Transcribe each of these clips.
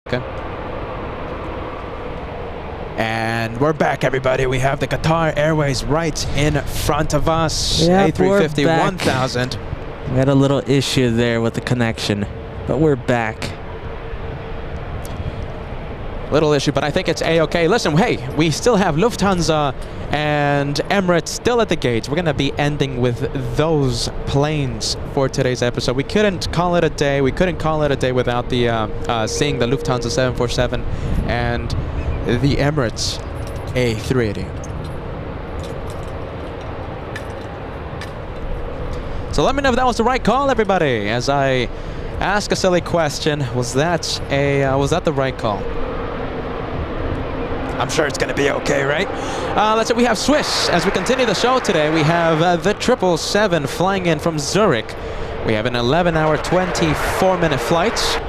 Okay. And we're back, everybody. We have the Qatar Airways right in front of us. Yep, A350 1000. We had a little issue there with the connection, but we're back. Little issue, but I think it's A-okay. Listen, hey, we still have Lufthansa and Emirates still at the gates. We're going to be ending with those planes for today's episode. We couldn't call it a day. We couldn't call it a day without the seeing the Lufthansa 747 and the Emirates A380. So let me know if that was the right call, everybody, as I ask a silly question. Was that the right call? I'm sure it's going to be okay, right? Let's say we have Swiss. As we continue the show today, we have the 777 flying in from Zurich. We have an 11-hour, 24-minute flight.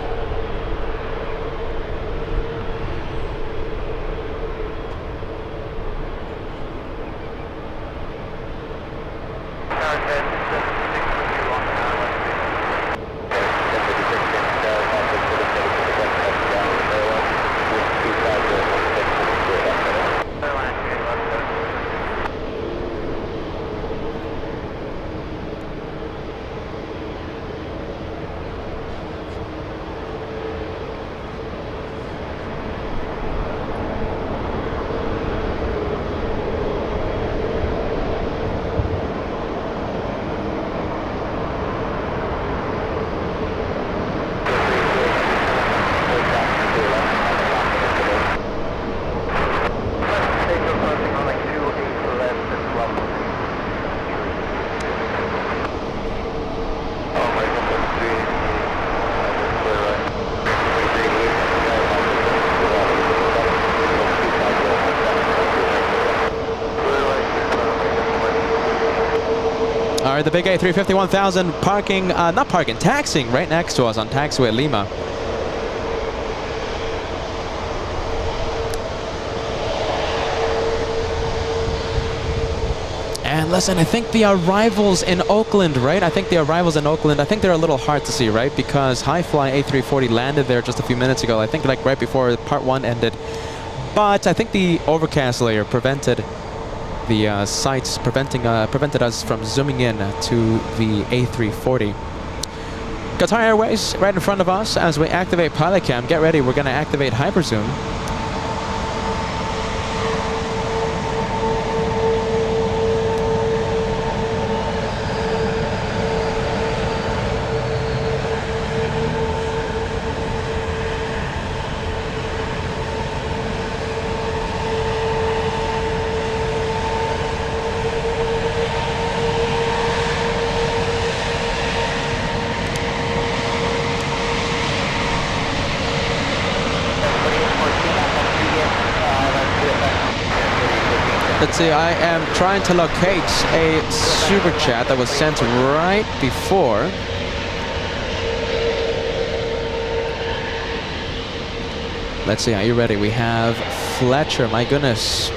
The big A350 1000 taxiing right next to us on taxiway Lima. And listen, I think the arrivals in Oakland, right? I think they're a little hard to see, right? Because Highfly A340 landed there just a few minutes ago. I think like right before part one ended. But I think the overcast layer prevented the sights, prevented us from zooming in to the A340. Qatar Airways right in front of us as we activate pilot cam. Get ready, we're going to activate hyperzoom. Let's see, I am trying to locate a super chat that was sent right before. Let's see, are you ready? We have Fletcher, my goodness.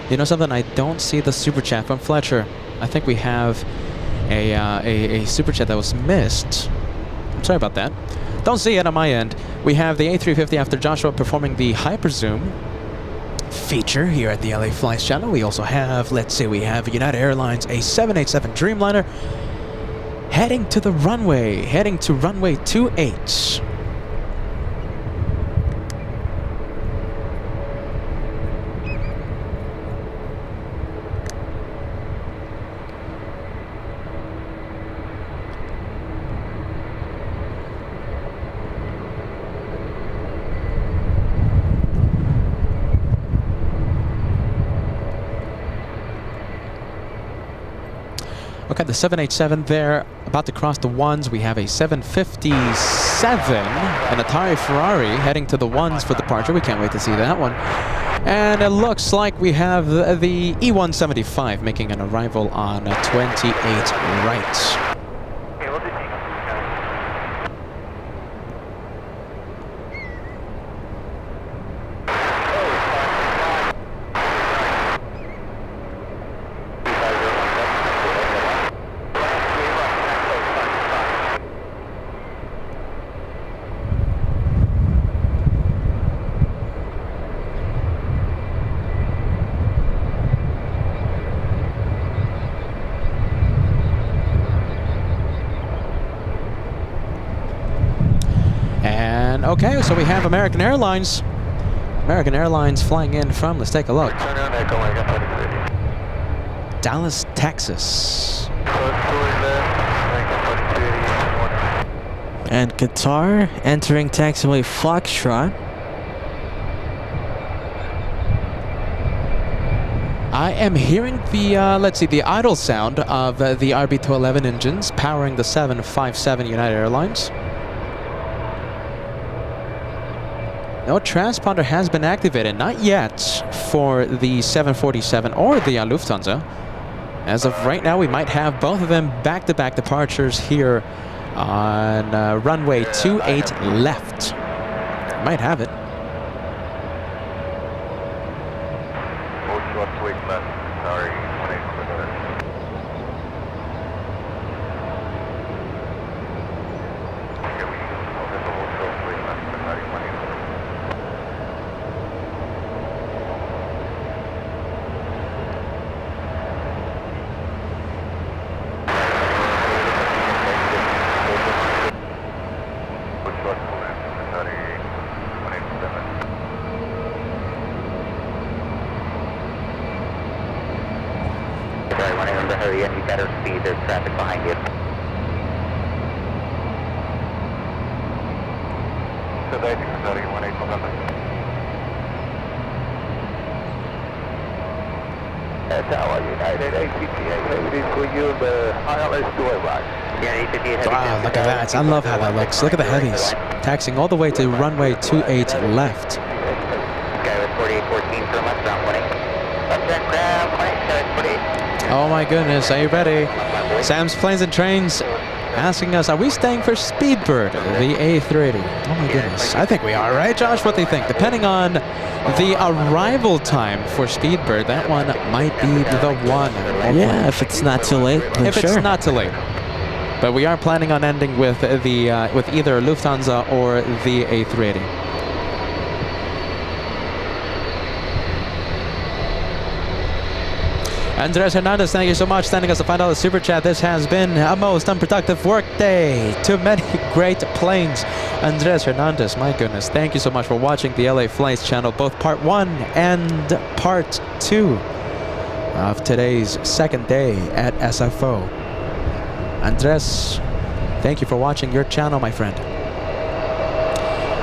You know something? I don't see the super chat from Fletcher. I think we have a super chat that was missed. I'm sorry about that. Don't see it on my end. We have the A350 after Joshua performing the hyperzoom feature here at the LA Flights channel. We also have, let's see, we have United Airlines, a 787 Dreamliner heading to the runway, heading to runway 28. Okay, the 787 there, about to cross the ones. We have a 757, an Atari Ferrari heading to the ones for departure. We can't wait to see that one. And it looks like we have the E175 making an arrival on 28 right. Okay, so we have American Airlines. American Airlines flying in from, let's take a look, Dallas, Texas. And Qatar entering taxiway Foxtrot. I am hearing the, let's see, the idle sound of the RB211 engines powering the 757 United Airlines. No transponder has been activated, not yet for the 747 or the Lufthansa. As of right now, we might have both of them back-to-back departures here on runway 28 left. Might have it. Hurry up, you better speed, there's traffic behind you. Tower United ATA Airways for you, the ILS to arrive. Wow, look at that. I love how that looks. Look at the Heavies. Taxiing all the way to runway 28 left. Skyward 4814 for left, ground 18. Left turn, ground 48. Oh my goodness, are you ready? Sam's Planes and Trains asking us, are we staying for Speedbird, the A380? Oh my goodness. I think we are, right, Josh? What do you think? Depending on the arrival time for Speedbird, that one might be the one. Yeah, if it's not too late, then If sure. it's not too late. But we are planning on ending with the with either Lufthansa or the A380. Andres Hernandez, thank you so much, sending us a $5 super chat. This has been a most unproductive work day to many great planes. Andres Hernandez, my goodness, thank you so much for watching the LA Flights channel, both part 1 and part 2 of today's second day at SFO. Andres, thank you for watching your channel, my friend.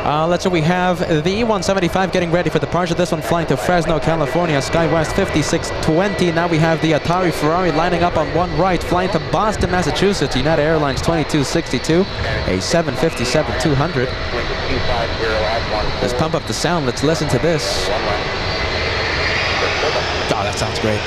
Let's see, we have the E175 getting ready for departure. This one flying to Fresno, California, SkyWest 5620. Now we have the Atari Ferrari lining up on one right, flying to Boston, Massachusetts, United Airlines 2262, a 757-200. Let's pump up the sound. Let's listen to this. Oh, that sounds great.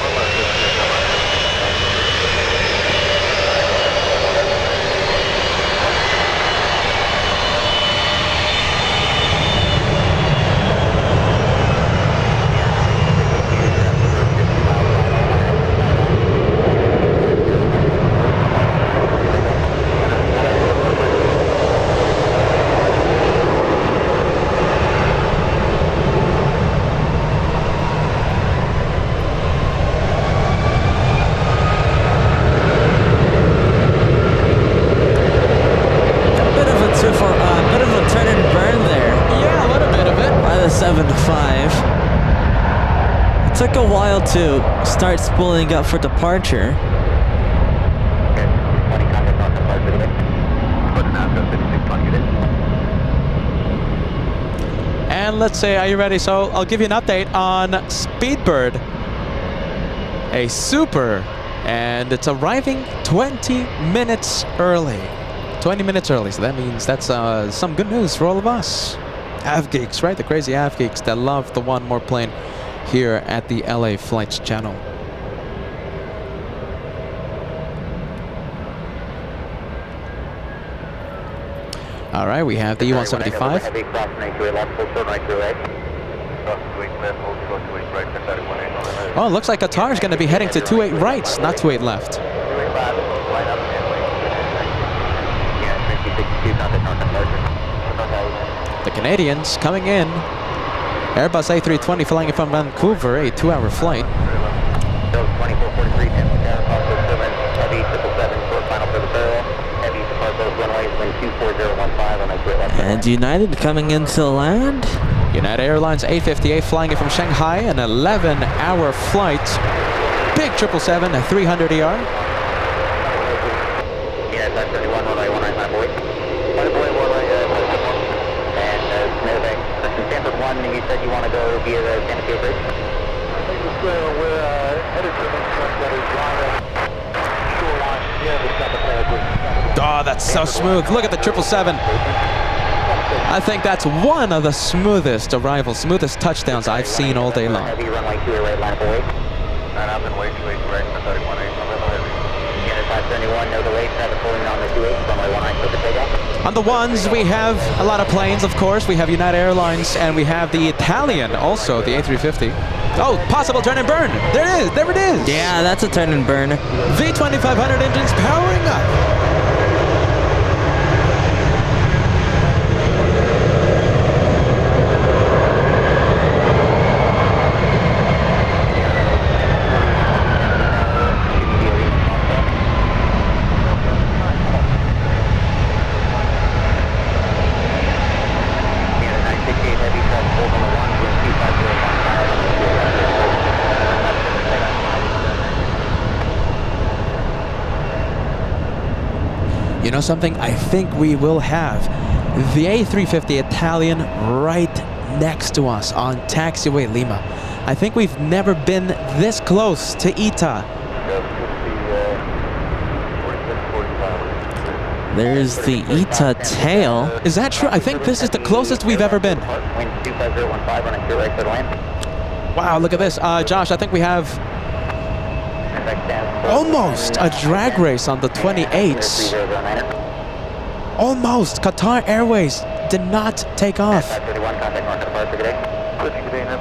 Took a while to start spooling up for departure. And let's say, are you ready? So I'll give you an update on Speedbird, a super, and it's arriving 20 minutes early. 20 minutes early, so that means that's some good news for all of us. Av geeks, right? The crazy Av geeks that love the one more plane here at the LA Flights channel. All right, we have the E175. Oh, it looks like Qatar is going to be heading to 28 right, not 28 left. The Canadians coming in. Airbus A320 flying in from Vancouver, a 2-hour flight. 2443, Heavy 777, short final for the barrel. Heavy depart both runways, wind 24015 on a grid left. And United coming into land. United Airlines A350 flying in from Shanghai, an 11-hour flight. Big 777 at 300 ER. Yeah, that's 31, Runway 19, boy. Runway 19, and Snowbank. Stanford 1, you said you want to go via the Santa Fe Bridge? We're headed to the shoreline near the Sepulveda. Oh, that's so smooth. Look at the 777. I think that's one of the smoothest arrivals, smoothest touchdowns I've seen all day long. Heavy runway 2 right line for wait. And up and wait, right for 31, Unit 571, no delay, traffic pulling on the 28, runway 19 for the takeoff. On the ones, we have a lot of planes, of course. We have United Airlines, and we have the Italian, also the A350. Oh, possible turn and burn. There it is. There it is. Yeah, that's a turn and burn. V2500 engines powering up. You know something? I think we will have the A350 Italian right next to us on taxiway Lima. I think we've never been this close to ITA. There's the ITA tail. Is that true? I think this is the closest we've ever been. Wow, look at this. Josh, I think we have almost a drag race on the 28s. Almost. Qatar Airways did not take off.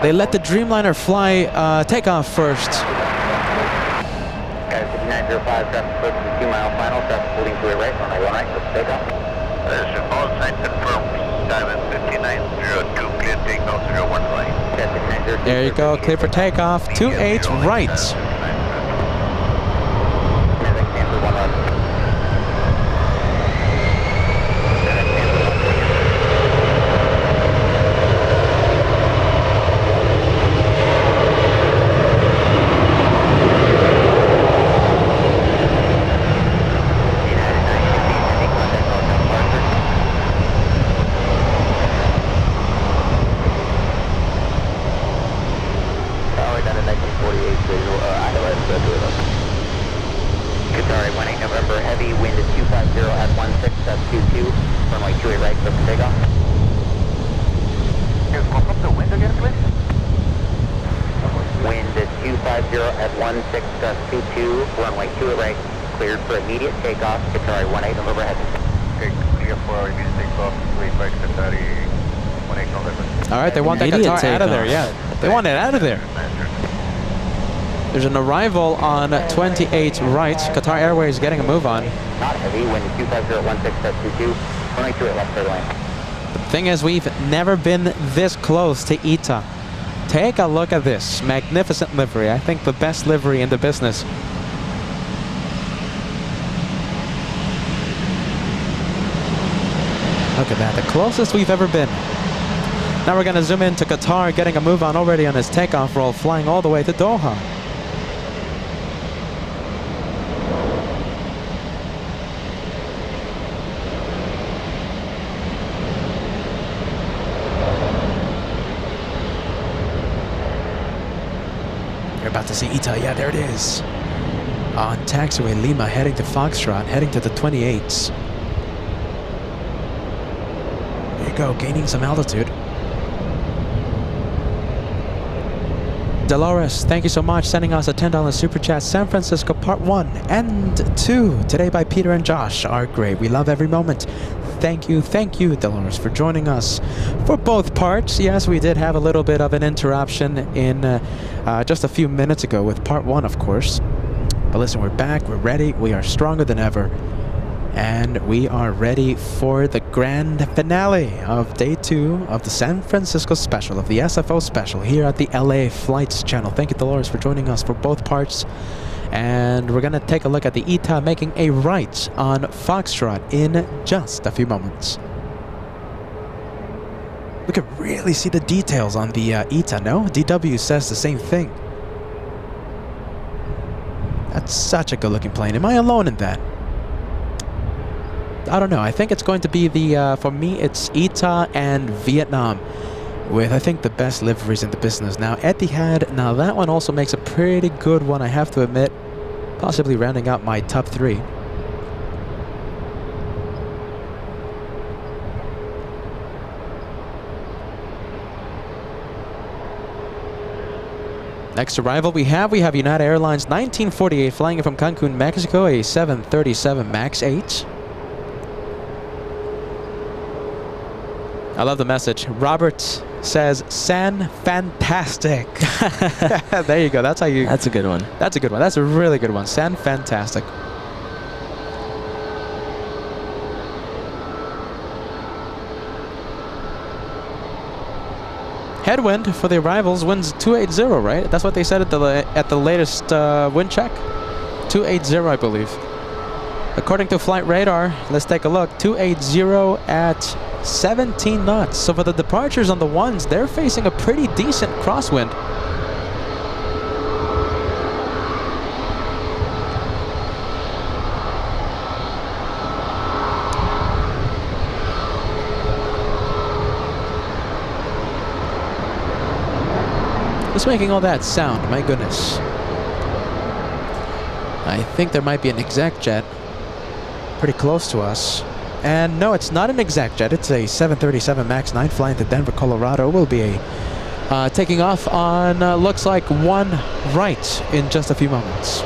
They let the Dreamliner fly take off first. 5905, traffic approach to the 2-mile final, traffic holding to a right, runway 19, let's take off. All signs confirmed, 75902, clear takeoff, 01 right. There you go, clear for takeoff, 28 right. Qatar A380, November, heavy wind at 250 at 16.22, runway 28 right, clear for takeoff. Here's pump up the wind again, please. Wind at 250 at 16.22, runway 28 right, cleared for immediate takeoff. Qatar A380, November, heavy. Okay, clear for immediate takeoff, wait right, Qatar A380, November. All right, they want that Immediate Qatar out of there, takeoff. yeah. They want it out of there. There's an arrival on 28 right. Qatar Airways getting a move on. Not heavy, wind 250 at 16.22, runway 28 left, clear lane. The thing is, we've never been this close to ITA. Take a look at this magnificent livery. I think the best livery in the business. Look at that, the closest we've ever been. Now we're going to zoom in to Qatar, getting a move on already on his takeoff roll, flying all the way to Doha. You're about to see ITA, yeah, there it is. On taxiway Lima, heading to Foxtrot, heading to the 28s. There you go, gaining some altitude. Dolores, thank you so much, sending us a $10 super chat. San Francisco Part 1 and 2, today by Peter and Josh, are great. We love every moment. Thank you, Dolores, for joining us for both parts. Yes, we did have a little bit of an interruption in just a few minutes ago with Part 1, of course. But listen, we're back, we're ready, we are stronger than ever. And we are ready for the grand finale of day 2 of the San Francisco special, of the SFO special here at the LA Flights channel. Thank you, Dolores, for joining us for both parts. And we're going to take a look at the ITA making a right on Foxtrot in just a few moments. We could really see the details on the ITA, no? DW says the same thing. That's such a good looking plane. Am I alone in that? I don't know. I think it's going to be the, for me, it's ITA and Vietnam with, I think, the best liveries in the business. Now, Etihad, now that one also makes a pretty good one, I have to admit. Possibly rounding out my top 3. Next arrival we have United Airlines 1948 flying in from Cancun, Mexico, a 737 MAX 8. I love the message. Robert says, "San fantastic." There you go. That's how you. That's a good one. That's a good one. That's a really good one. San fantastic. Headwind for the arrivals, winds 280, right? That's what they said at the latest wind check. 280, I believe. According to flight radar, let's take a look. 280 at 17 knots. So for the departures on the ones, they're facing a pretty decent crosswind. What's making all that sound? My goodness. I think there might be an exec jet pretty close to us. And no, it's not an exec jet. It's a 737 MAX 9 flying to Denver, Colorado. Will be taking off on, looks like, 1 right in just a few moments.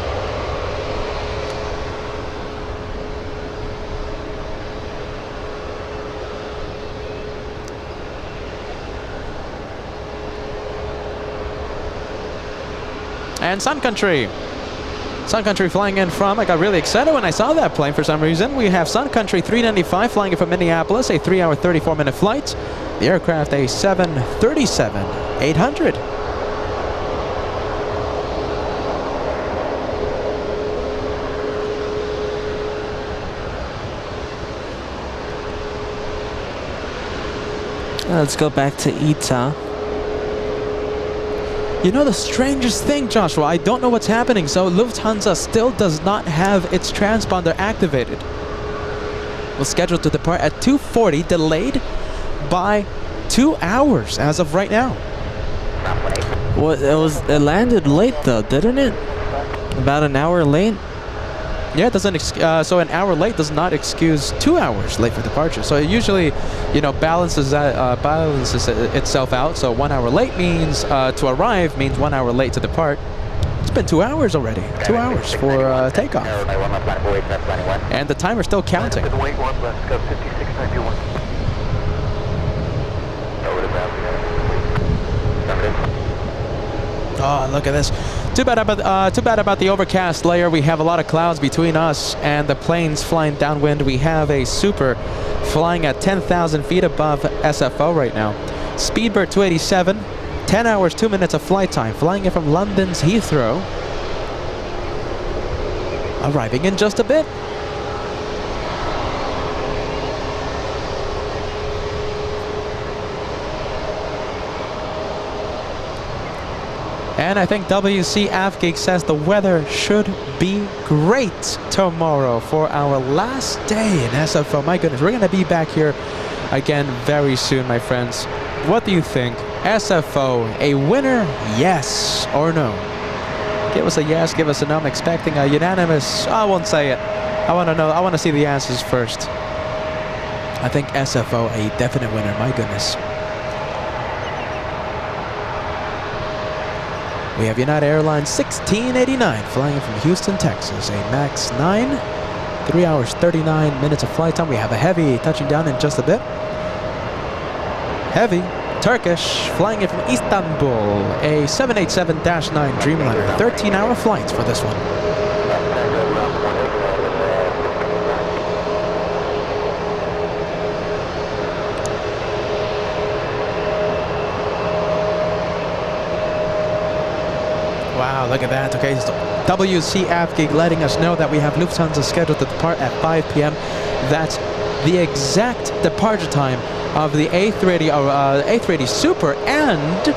And Sun Country. Sun Country flying in from, I got really excited when I saw that plane for some reason. We have Sun Country 395 flying in from Minneapolis, a 3-hour, 34-minute flight. The aircraft, a 737-800. Let's go back to ITA. You know the strangest thing, Joshua, I don't know what's happening. So Lufthansa still does not have its transponder activated. Was scheduled to depart at 2:40, delayed by 2 hours as of right now. Well, it landed late though, didn't it? About an hour late. Yeah, it doesn't. So an hour late does not excuse 2 hours late for departure. So it usually, you know, balances itself out. So 1 hour late means to arrive means 1 hour late to depart. It's been 2 hours already. 2 hours for takeoff. And the timer's still counting. Oh, look at this. Too bad about the overcast layer. We have a lot of clouds between us and the planes flying downwind. We have a Super flying at 10,000 feet above SFO right now. Speedbird 287, 10 hours, 2 minutes of flight time, flying in from London's Heathrow. Arriving in just a bit. And I think WC Avgeek says the weather should be great tomorrow for our last day in SFO. My goodness, we're going to be back here again very soon, my friends. What do you think? SFO, a winner, yes or no? Give us a yes, give us a no. I'm expecting a unanimous. I won't say it. I want to know. I want to see the answers first. I think SFO, a definite winner. My goodness. We have United Airlines 1689 flying from Houston, Texas, a MAX 9, 3 hours 39 minutes of flight time. We have a Heavy touching down in just a bit. Heavy, Turkish, flying in from Istanbul, a 787-9 Dreamliner, 13-hour flights for this one. Wow, look at that. Okay, so WC Avgeek letting us know that we have Lufthansa scheduled to depart at 5 p.m. That's the exact departure time of the A380, A380 Super, and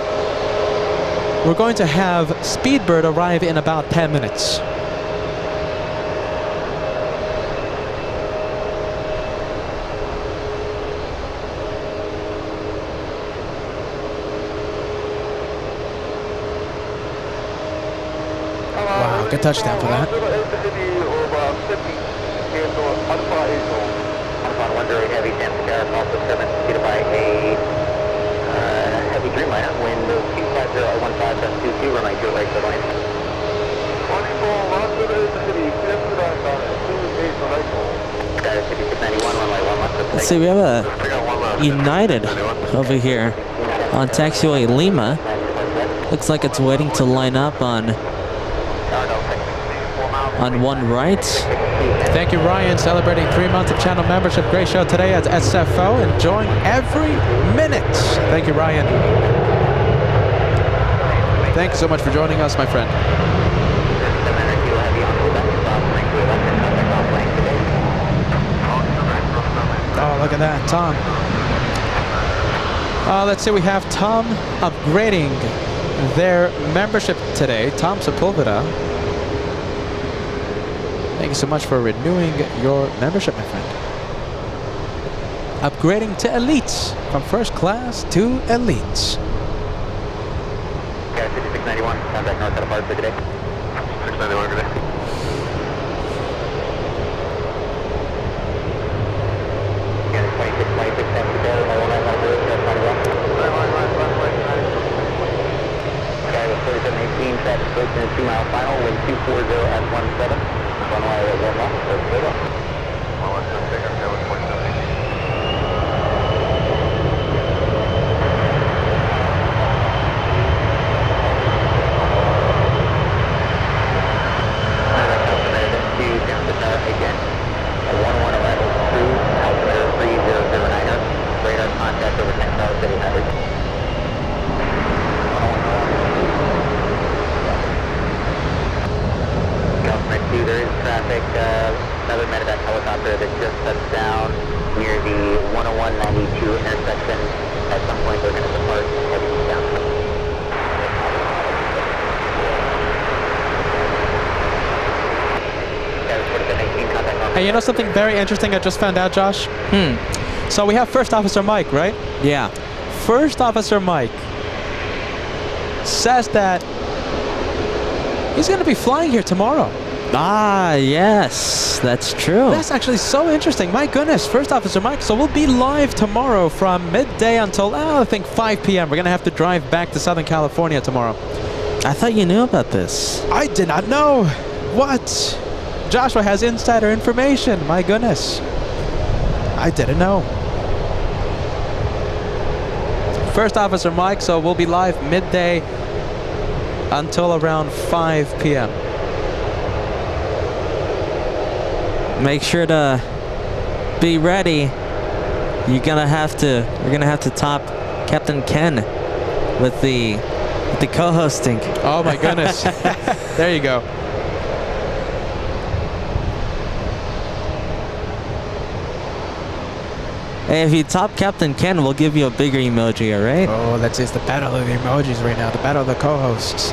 we're going to have Speedbird arrive in about 10 minutes. Wow, good touchdown for that. Heavy Heavies, also service seated by a heavy Dreamliner, wind 250.15.22, runway 2 right for line. Let's see, we have a United over here on taxiway Lima. Looks like it's waiting to line up on one right. Thank you, Ryan, celebrating 3 months of channel membership. Great show today at SFO. Enjoying every minute. Thank you, Ryan. Thank you so much for joining us, my friend. Oh, look at that, Tom. Let's see, we have Tom upgrading their membership today. Tom Sepulveda. Thank you so much for renewing your membership, my friend. Upgrading to Elites, from first class to Elites. Yeah, 5691, contact north out of Hartford today. 691 today. Yeah, 2626, thank you, there. Okay, with 4718, traffic approaching a 2-mile final, wind 240 at 17. Runway 1 left, Superchats. Well, let's just take our tail at 27. Again, a 1-1 arrival through altimeter 3009er, radar contact over 10,700. There is traffic, another medevac helicopter that just touched down near the 10192 intersection. At some point they're going to depart heading down. Hey, you know something very interesting I just found out, Josh? So we have First Officer Mike, right? Yeah. First Officer Mike says that he's going to be flying here tomorrow. Ah, yes, that's true. That's actually so interesting. My goodness, First Officer Mike. So we'll be live tomorrow from midday until, I think, 5 p.m. We're going to have to drive back to Southern California tomorrow. I thought you knew about this. I did not know. What? Joshua has insider information. My goodness. I didn't know. First Officer Mike, so we'll be live midday until around 5 p.m. Make sure to be ready. We're gonna have to top Captain Ken with the co-hosting. Oh my goodness. There you go. Hey, if you top Captain Ken, we'll give you a bigger emoji, alright? Oh, that's it's the battle of the emojis right now. The battle of the co-hosts.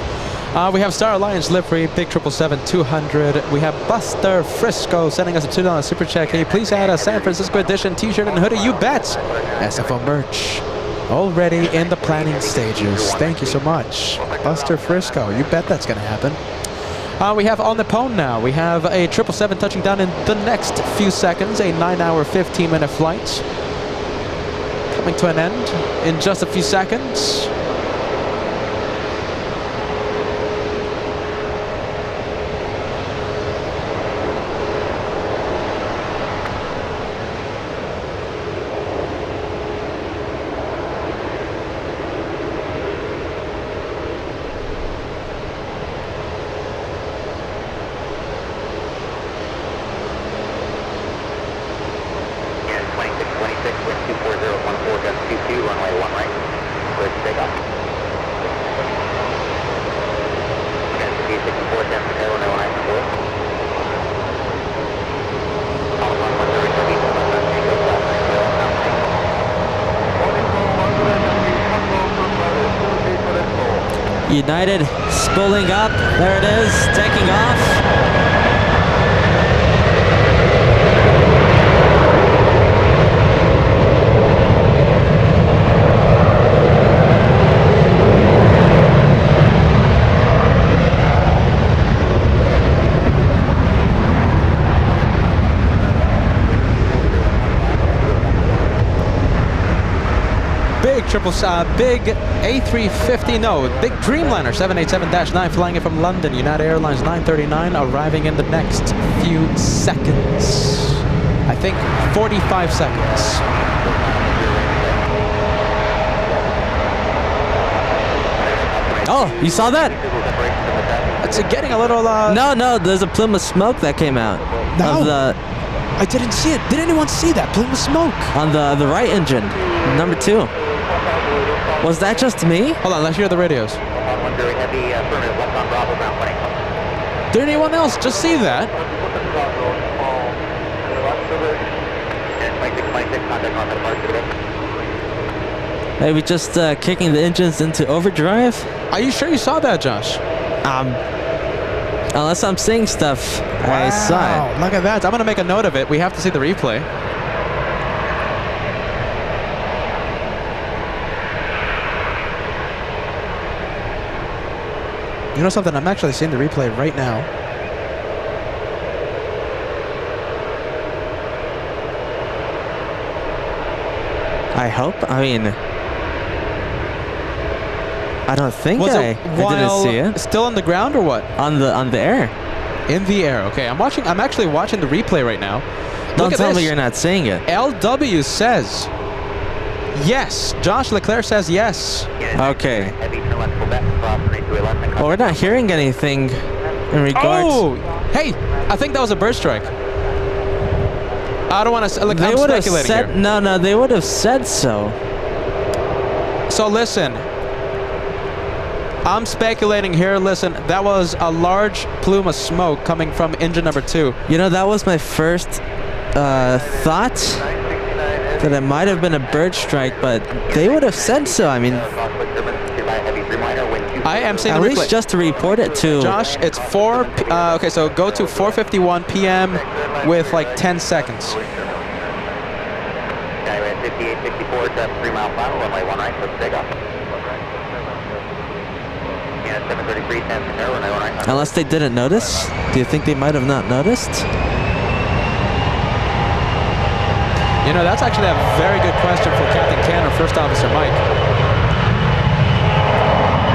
We have Star Alliance livery, Big 777-200. We have Buster Frisco sending us a $2 super chat. Can you please add a San Francisco edition t-shirt and hoodie? You bet. SFO merch already in the planning stages. Thank you so much, Buster Frisco. You bet that's going to happen. We have on the phone now. We have a 777 touching down in the next few seconds. A 9-hour, 15-minute flight coming to an end in just a few seconds. Runway 1 right, clear to take off. United spooling up. There it is, taking off. Big A350, no, big Dreamliner 787-9 flying in from London, United Airlines 939, arriving in the next few seconds. I think 45 seconds. Oh, you saw that? It's getting a little, No, there's a plume of smoke that came out. No. Of the, I didn't see it. Did anyone see that plume of smoke? on the right engine, number 2. Was that just me? Hold on, let's hear the radios. Heavy, affirmative, left on Bravo, ground 180. Did anyone else just see that? Maybe just kicking the engines into overdrive? Are you sure you saw that, Josh? Unless I'm seeing stuff, I saw it. Look at that. I'm going to make a note of it. We have to see the replay. You know something? I'm actually seeing the replay right now. I hope. I mean, I don't think Was I it didn't while see it still on the ground or what? on the air. In the air. Okay, I'm actually watching the replay right now. Don't Look at tell this. me you're not seeing it. LW says yes. Josh Leclerc says yes. Okay. Heavy, turn left, pull back, cross, 328 left, and Well, we're not hearing anything in regards. Oh, hey, I think that was a bird strike. I don't want to. Like, They I'm would have speculating said here. no. They would have said so. So listen, I'm speculating here. Listen, that was a large plume of smoke coming from engine number 2. You know, that was my first thought, that it might have been a bird strike, but they would have said so. I mean, I am seeing at the least replay. just to report it to. Josh, it's 4. Okay, so go to 4:51 p.m. with like 10 seconds. Skyway 5864, that's 3 mile final, runway 1 right, let's take off. Yeah, 733, San Francisco, runway 1 right. Unless they didn't notice. Do you think they might have not noticed? You know, that's actually a very good question for Captain Ken or First Officer Mike.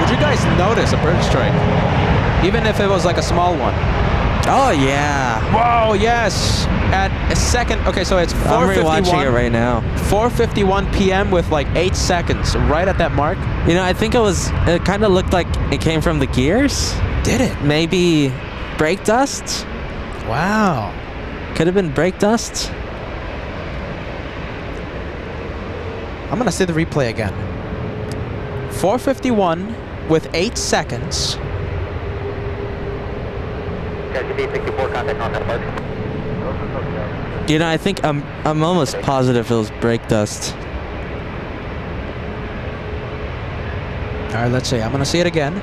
Would you guys notice a bird strike? Even if it was like a small one? Oh yeah. Whoa, yes! At a second, okay, so it's I'm rewatching it 4:51 right now. 4:51 p.m. with like 8 seconds, right at that mark. You know, I think it kind of looked like it came from the gears. Did it? Maybe brake dust? Wow. Could have been brake dust. I'm gonna see the replay again. 4:51 with 8 seconds. Guys, 5864, contact on that park. You know, I think I'm almost positive it was brake dust. All right, let's see. I'm gonna see it again.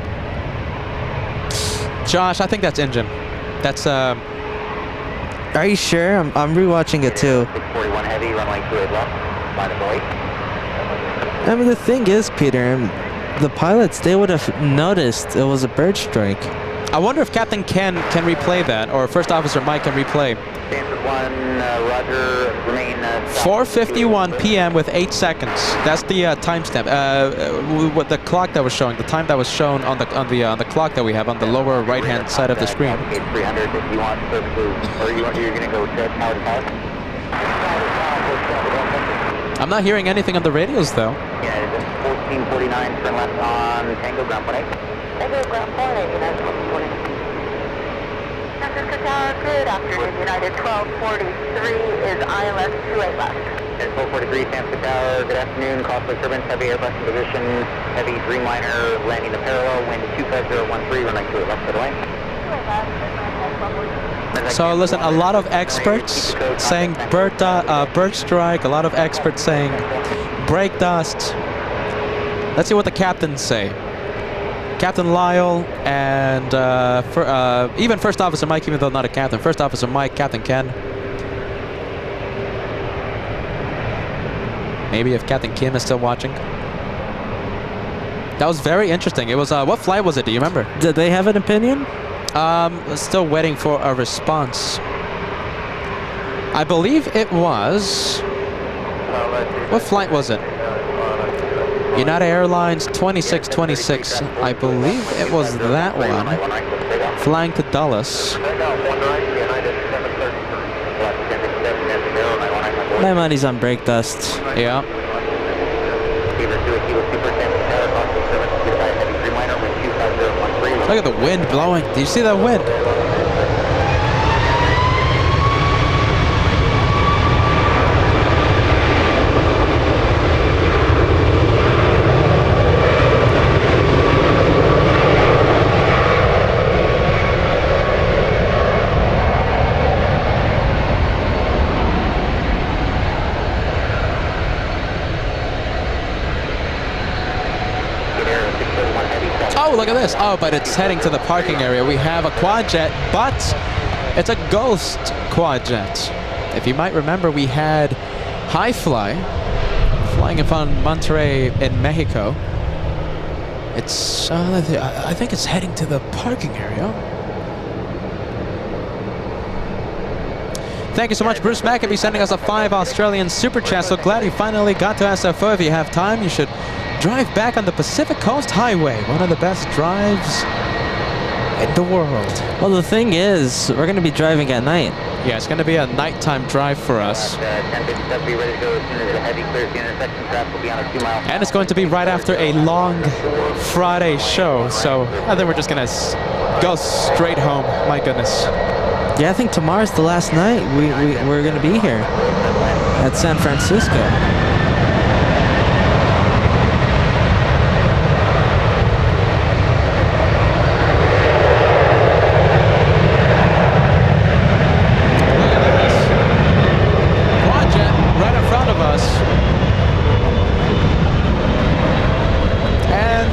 Josh, I think that's engine. That's Are you sure? I'm rewatching it too. 641 heavy, runway 28 left, line of way. I mean, the thing is, Peter, the pilots, they would have noticed it was a bird strike. I wonder if Captain Ken can replay that, or First Officer Mike can replay. Stanford 1, Roger, remain... 4:51 p.m. with 8 seconds. That's the timestamp. What the clock that was showing, the time that was shown on the clock that we have on the lower right-hand side of the screen. 300, if you want services, or you're going to go to power to power? I'm not hearing anything on the radios though. Yeah, it's 1449, turn left on Tango, ground 18. Tango, ground 18, United 1240. San Francisco Tower, good afternoon, United 1243 is ILS 28 left. At 1243, San Francisco Tower, good afternoon, Costly turbines, heavy Airbus in position, heavy Dreamliner landing the parallel, wind 25013, runway 28 left, good away. So listen, a lot of experts saying bird strike, a lot of experts saying brake dust. Let's see what the captains say. Captain Lyle, and even First Officer Mike, even though not a captain. First Officer Mike, Captain Ken. Maybe if Captain Kim is still watching. That was very interesting. It was, what flight was it? Do you remember? Did they have an opinion? Still waiting for a response. I believe it was... What flight was it? United Airlines 2626. I believe it was that one. Flying to Dulles. My money's on brake dust. Yeah. Look at the wind blowing. Do you see that wind? Oh, look at this. Oh, but it's heading to the parking area. We have a quad jet, but it's a ghost quad jet. If you might remember, we had High Fly flying from Monterrey in Mexico. It's, I think it's heading to the parking area. Thank you so much, Bruce McAfee, sending us a 5 Australian super chat. So glad you finally got to SFO. If you have time, you should drive back on the Pacific Coast Highway, one of the best drives in the world. Well, the thing is, we're going to be driving at night. Yeah, it's going to be a nighttime drive for us. And it's going to be right after a long Friday show, so I think we're just going to go straight home. My goodness. Yeah, I think tomorrow's the last night we're going to be here at San Francisco.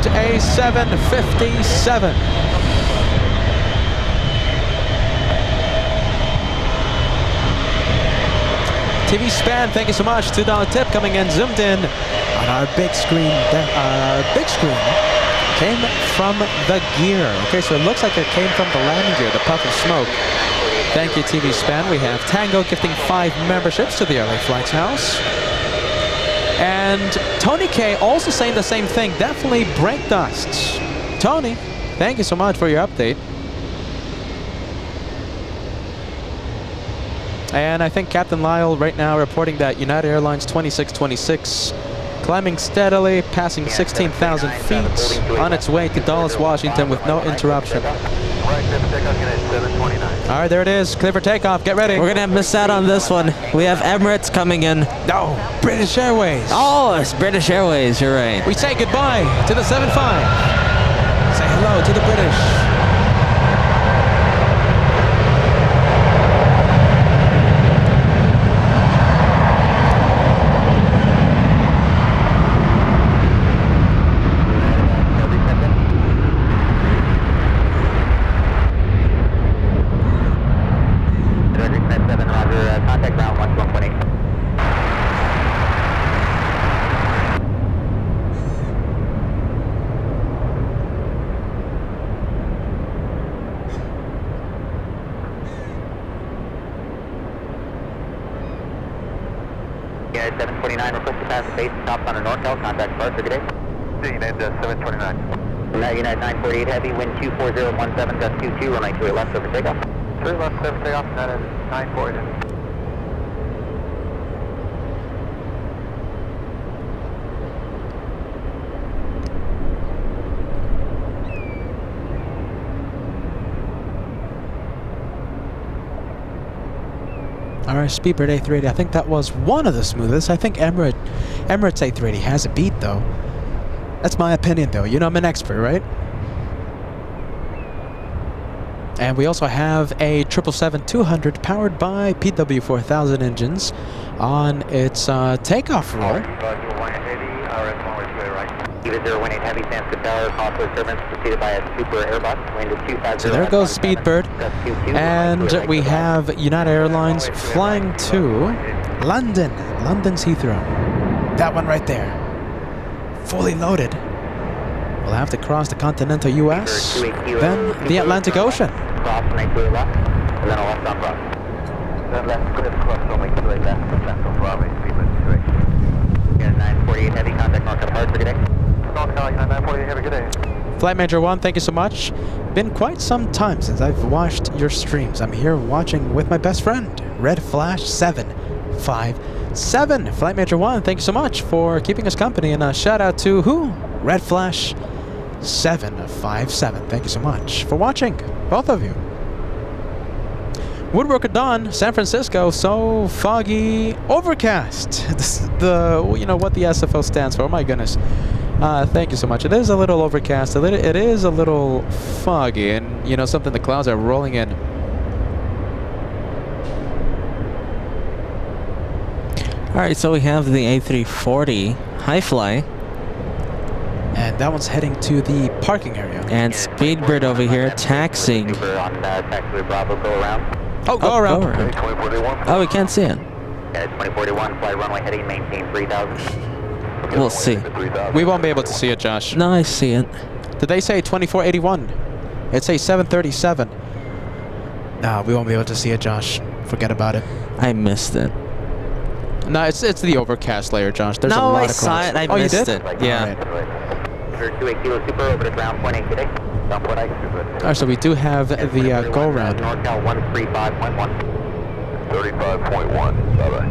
A 757. TV Span, thank you so much. $2 tip coming in, zoomed in on our big screen. Big screen came from the gear. Okay, so it looks like it came from the landing gear, the puff of smoke. Thank you, TV Span. We have Tango gifting 5 memberships to the LA Flights House. And Tony K also saying the same thing. Definitely brake dust. Tony, thank you so much for your update. And I think Captain Lyle right now reporting that United Airlines 2626 climbing steadily, passing 16,000 feet on its way to Dulles, Washington with no interruption. All right, there it is. Clear for takeoff. Get ready. We're going to miss out on this one. We have Emirates coming in. No, British Airways. Oh, it's British Airways. You're right. We say goodbye to the 75. Say hello to the British. United 729, request to pass the base, stops on a NorCal, contact departure, good day. United 729. United 948 Heavy, wind 24017, gust 22, runway 28 left, over takeoff. 3 left, 7 takeoff, United 948. All right, Speedbird A380. I think that was one of the smoothest. I think Emirates A380 has a beat, though. That's my opinion, though. You know, I'm an expert, right? And we also have a 777-200 powered by PW4000 engines on its takeoff roll. Eva 018 Heavy stands Qatar, also disturbance preceded by a super Airbus, wind at 250. So there goes Speedbird. And we have United Airlines flying to London. London's Heathrow. That one right there. Fully loaded. We'll have to cross the continental US, then the Atlantic Ocean. Cross and make to the left, and then a left on cross. Then left, clear cross, don't make to the left, left on Bravo, Speedbird 280. Unit 948 Heavy, contact North Departure, good day. North Cal, Unit 948 Heavy, good day. Flight Manager 1, thank you so much. Been quite some time since I've watched your streams. I'm here watching with my best friend, Red Flash 757. Flight Manager 1, thank you so much for keeping us company. And a shout out to who? Red Flash 757. Thank you so much for watching, both of you. Woodworker Dawn, San Francisco, so foggy, overcast. You know what the SFO stands for. Oh my goodness. Thank you so much. It is a little overcast. It is a little foggy, and you know something. The clouds are rolling in. All right, so we have the A340 high fly. And that one's heading to the parking area. And Speedbird over here taxiing. Oh, go around. Go around. Oh, we can't see it. Yeah, 2041, fly runway heading, maintain 3000. We'll see. We won't be able to see it, Josh. No, I see it. Did they say 2481? It's a 737. No, we won't be able to see it, Josh. Forget about it. I missed it. No, it's the overcast layer, Josh. There's a lot I of saw clouds. it. I oh, missed you did? it. Yeah. Right. 28 Kilo Super over to ground point 8 today. Ground point 8. Alright, so we do have the go round. NorCal 135.1. 35.1. Bye-bye.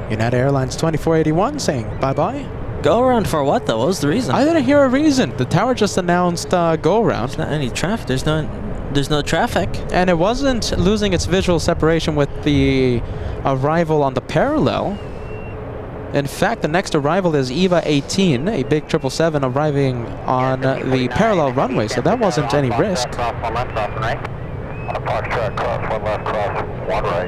United Airlines 2481 saying bye-bye. Go around for what though? What was the reason? I didn't hear a reason. The tower just announced go around. There's not any traffic. There's no traffic. And it wasn't losing its visual separation with the arrival on the parallel. In fact, the next arrival is EVA 18, a big 777 arriving on the parallel runway, so that wasn't any risk. Cross one left, cross one right. Fox track, cross one left, cross one right.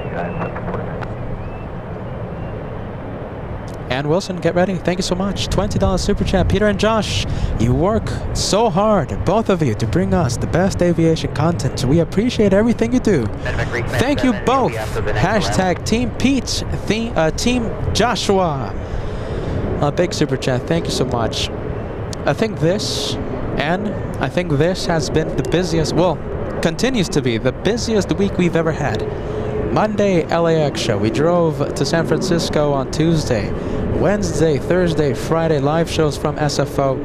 And Wilson, get ready. Thank you so much. $20 super chat. Peter and Josh, you work so hard, both of you, to bring us the best aviation content. So we appreciate everything you do. Thank you both. Hashtag Team Pete, Team Joshua. A big super chat. Thank you so much. I think this has been the busiest, well, continues to be the busiest week we've ever had. Monday, LAX show. We drove to San Francisco on Tuesday. Wednesday, Thursday, Friday, live shows from SFO.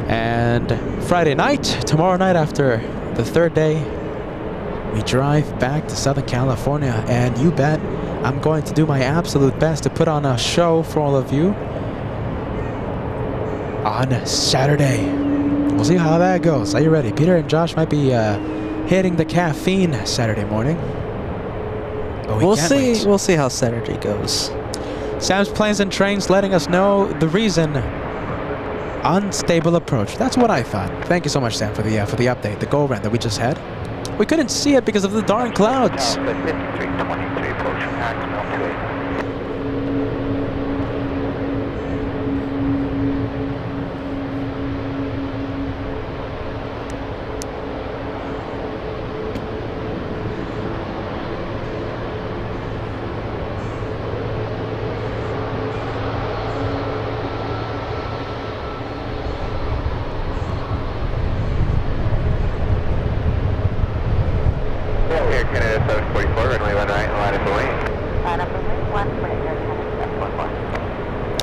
And Friday night, tomorrow night after the third day, we drive back to Southern California. And you bet I'm going to do my absolute best to put on a show for all of you on Saturday. We'll see how that goes. Are you ready? Peter and Josh might be hitting the caffeine Saturday morning. But we'll see. We'll see how Saturday goes. Sam's Planes and Trains letting us know the reason. Unstable approach. That's what I thought. Thank you so much, Sam, for the update, the go round that we just had. We couldn't see it because of the darn clouds.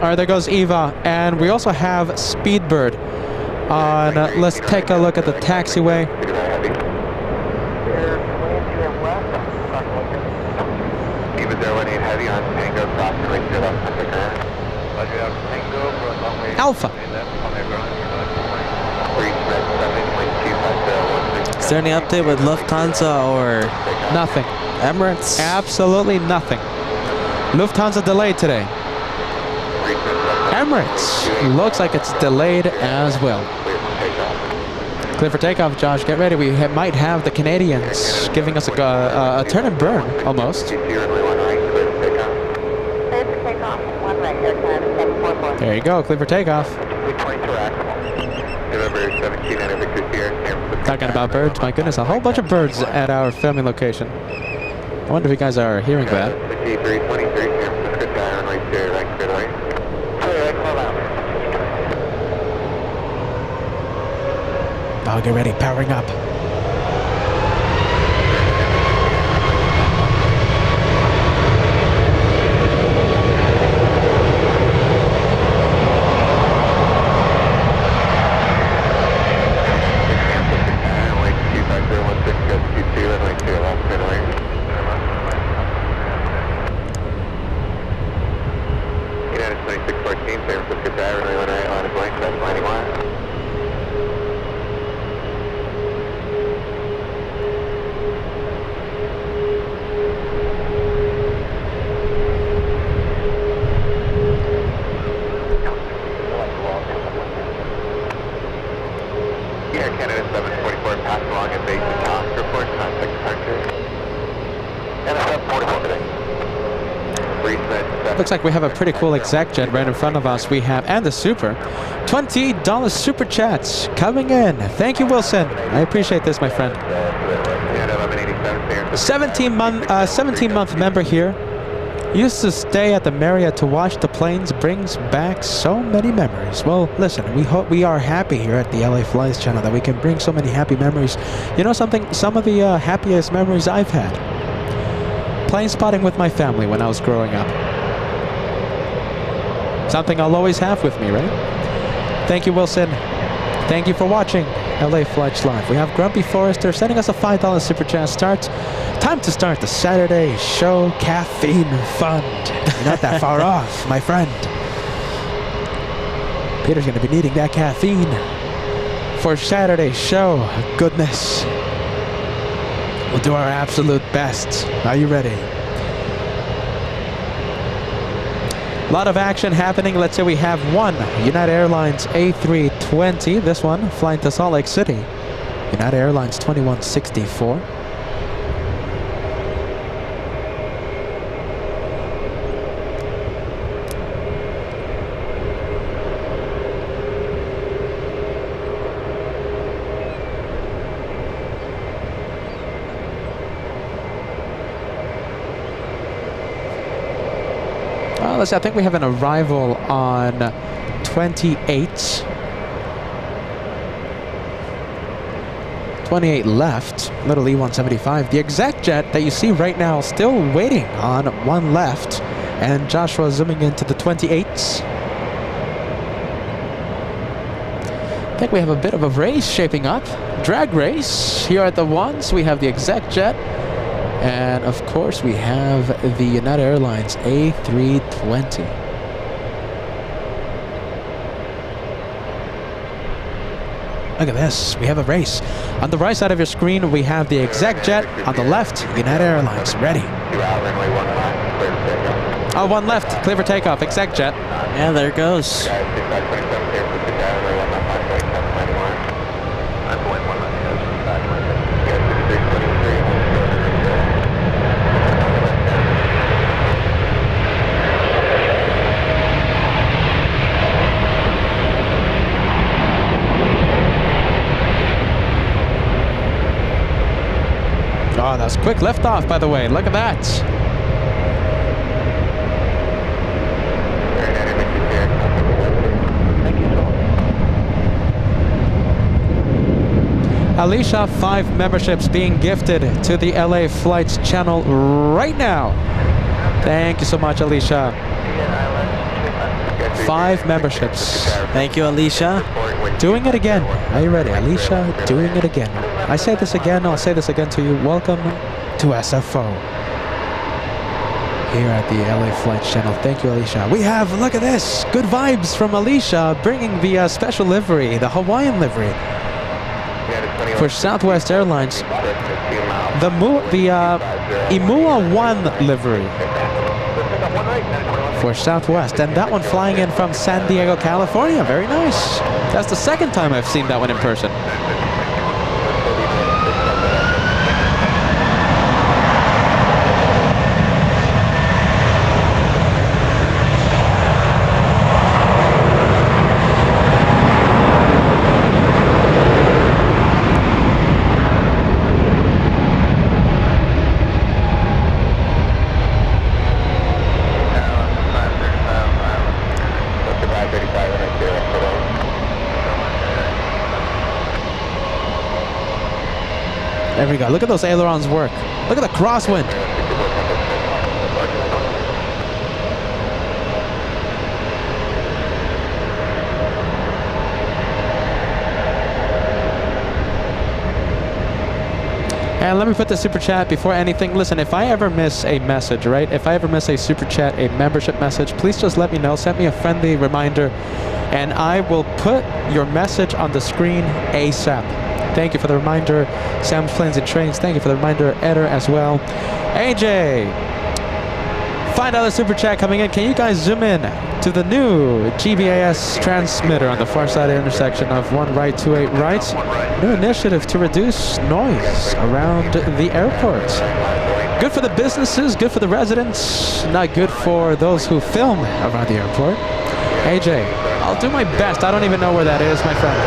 Alright, there goes Eva, and we also have Speedbird on, let's take a look at the taxiway. Eva 018 Heavy on Tango, crossing right to left. Alpha. Is there any update with Lufthansa or Nothing. Emirates? Absolutely nothing. Lufthansa delayed today. Emirates looks like it's delayed as well. Clear for takeoff, Josh. Get ready. We might have the Canadians giving us a turn and burn, almost. There There you go. Clear for takeoff. Talking about birds, my goodness, a whole bunch of birds at our filming location. I wonder if you guys are hearing that. 5323, San Francisco Sky, runway 2, right, clear away. Oh, get ready, powering up. Looks like we have a pretty cool exec jet right in front of us. We have, and the super, $20 super chats coming in. Thank you, Wilson. I appreciate this, my friend. 17-month member here. Used to stay at the Marriott to watch the planes. Brings back so many memories. Well, listen, we are happy here at the LA Flights channel that we can bring so many happy memories. You know something? Some of the happiest memories I've had. Plane spotting with my family when I was growing up. Something I'll always have with me, right? Thank you, Wilson. Thank you for watching LA Flights Live. We have Grumpy Forrester sending us a $5 super chat. Time to start the Saturday show caffeine fund. You're not that far off, my friend. Peter's going to be needing that caffeine for Saturday's show. Goodness. We'll do our absolute best. Are you ready? A lot of action happening. Let's say we have one United Airlines A320. This one flying to Salt Lake City. United Airlines 2164. Let's see, I think we have an arrival on 28. 28 left, little E175. The exec jet that you see right now still waiting on one left. And Joshua zooming into the 28s. I think we have a bit of a race shaping up. Drag race. Here at the ones, we have the exec jet. And of course, we have the United Airlines A320. Look at this. We have a race. On the right side of your screen, we have the exec jet. On the left, United Airlines. Ready. Oh, one left. Clear for takeoff. Exec jet. Yeah, there it goes. Oh, that was quick liftoff, by the way. Look at that. Alicia, 5 memberships being gifted to the LA Flights channel right now. Thank you so much, Alicia. 5 memberships. Thank you, Alicia. Doing it again. Are you ready? Alicia, doing it again. I say this again, I'll say this again to you. Welcome to SFO. Here at the LA Flights channel. Thank you, Alicia. We have, look at this, good vibes from Alicia, bringing the special livery, the Hawaiian livery. For Southwest Airlines, the Imua 1 livery for Southwest, and that one flying in from San Diego, California. Very nice. That's the second time I've seen that one in person. There we go. Look at those ailerons work. Look at the crosswind. And let me put the super chat before anything. Listen, if I ever miss a message, right? If I ever miss a super chat, a membership message, please just let me know. Send me a friendly reminder, and I will put your message on the screen ASAP. Thank you for the reminder. Sam's Planes and Trains, thank you for the reminder. Eder as well. AJ, $5 super chat coming in. Can you guys zoom in to the new GBAS transmitter on the far side of the intersection of 1 right, 28 right? New initiative to reduce noise around the airport. Good for the businesses, good for the residents, not good for those who film around the airport. AJ, I'll do my best. I don't even know where that is, my friend.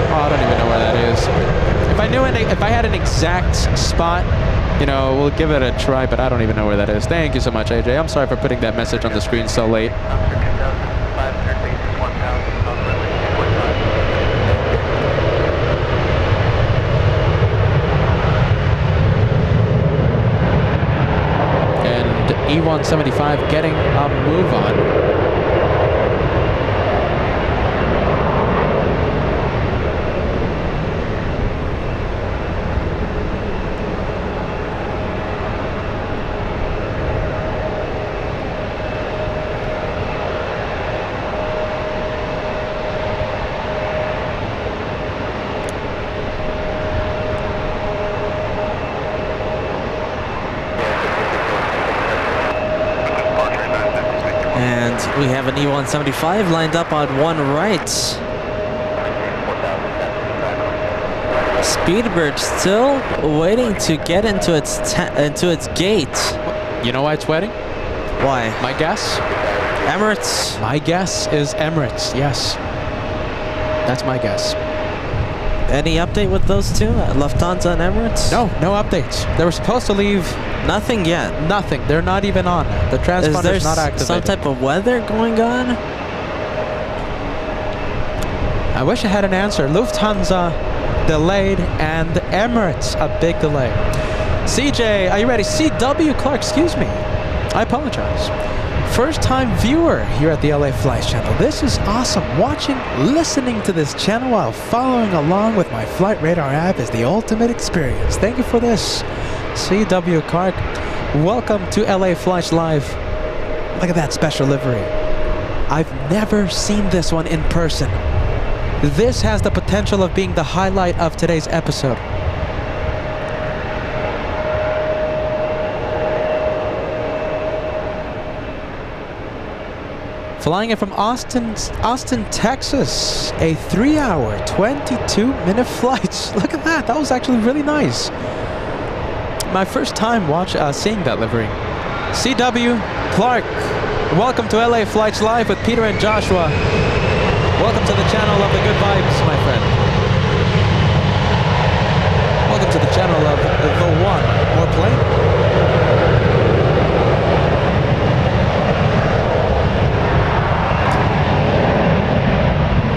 Oh, I don't even know where that is. If I had an exact spot, you know, we'll give it a try, but I don't even know where that is. Thank you so much, AJ. I'm sorry for putting that message on the screen so late. And E175 getting a move on. We have an E175 lined up on 1 right. Speedbird still waiting to get into its gate. You know why it's waiting? Why? My guess? Emirates. My guess is Emirates, yes. That's my guess. Any update with those two? Lufthansa and Emirates? No updates. They were supposed to leave. Nothing yet. Nothing. They're not even on. The transponder's not activated. Is there some type of weather going on? I wish I had an answer. Lufthansa delayed and Emirates a big delay. CJ, are you ready? CW Clark, excuse me. I apologize. First time viewer here at the LA Flights channel. This is awesome. Listening to this channel while following along with my Flight Radar app is the ultimate experience. Thank you for this. CW Clark, welcome to LA Flights Live. Look at that special livery. I've never seen this one in person. This has the potential of being the highlight of today's episode. Flying in from Austin, Texas, a 3-hour, 22-minute flight. Look at that. That was actually really nice. My first time seeing that livery. CW Clark, welcome to LA Flights Live with Peter and Joshua. Welcome to the channel of the good vibes, my friend. Welcome to the channel of the one more plane.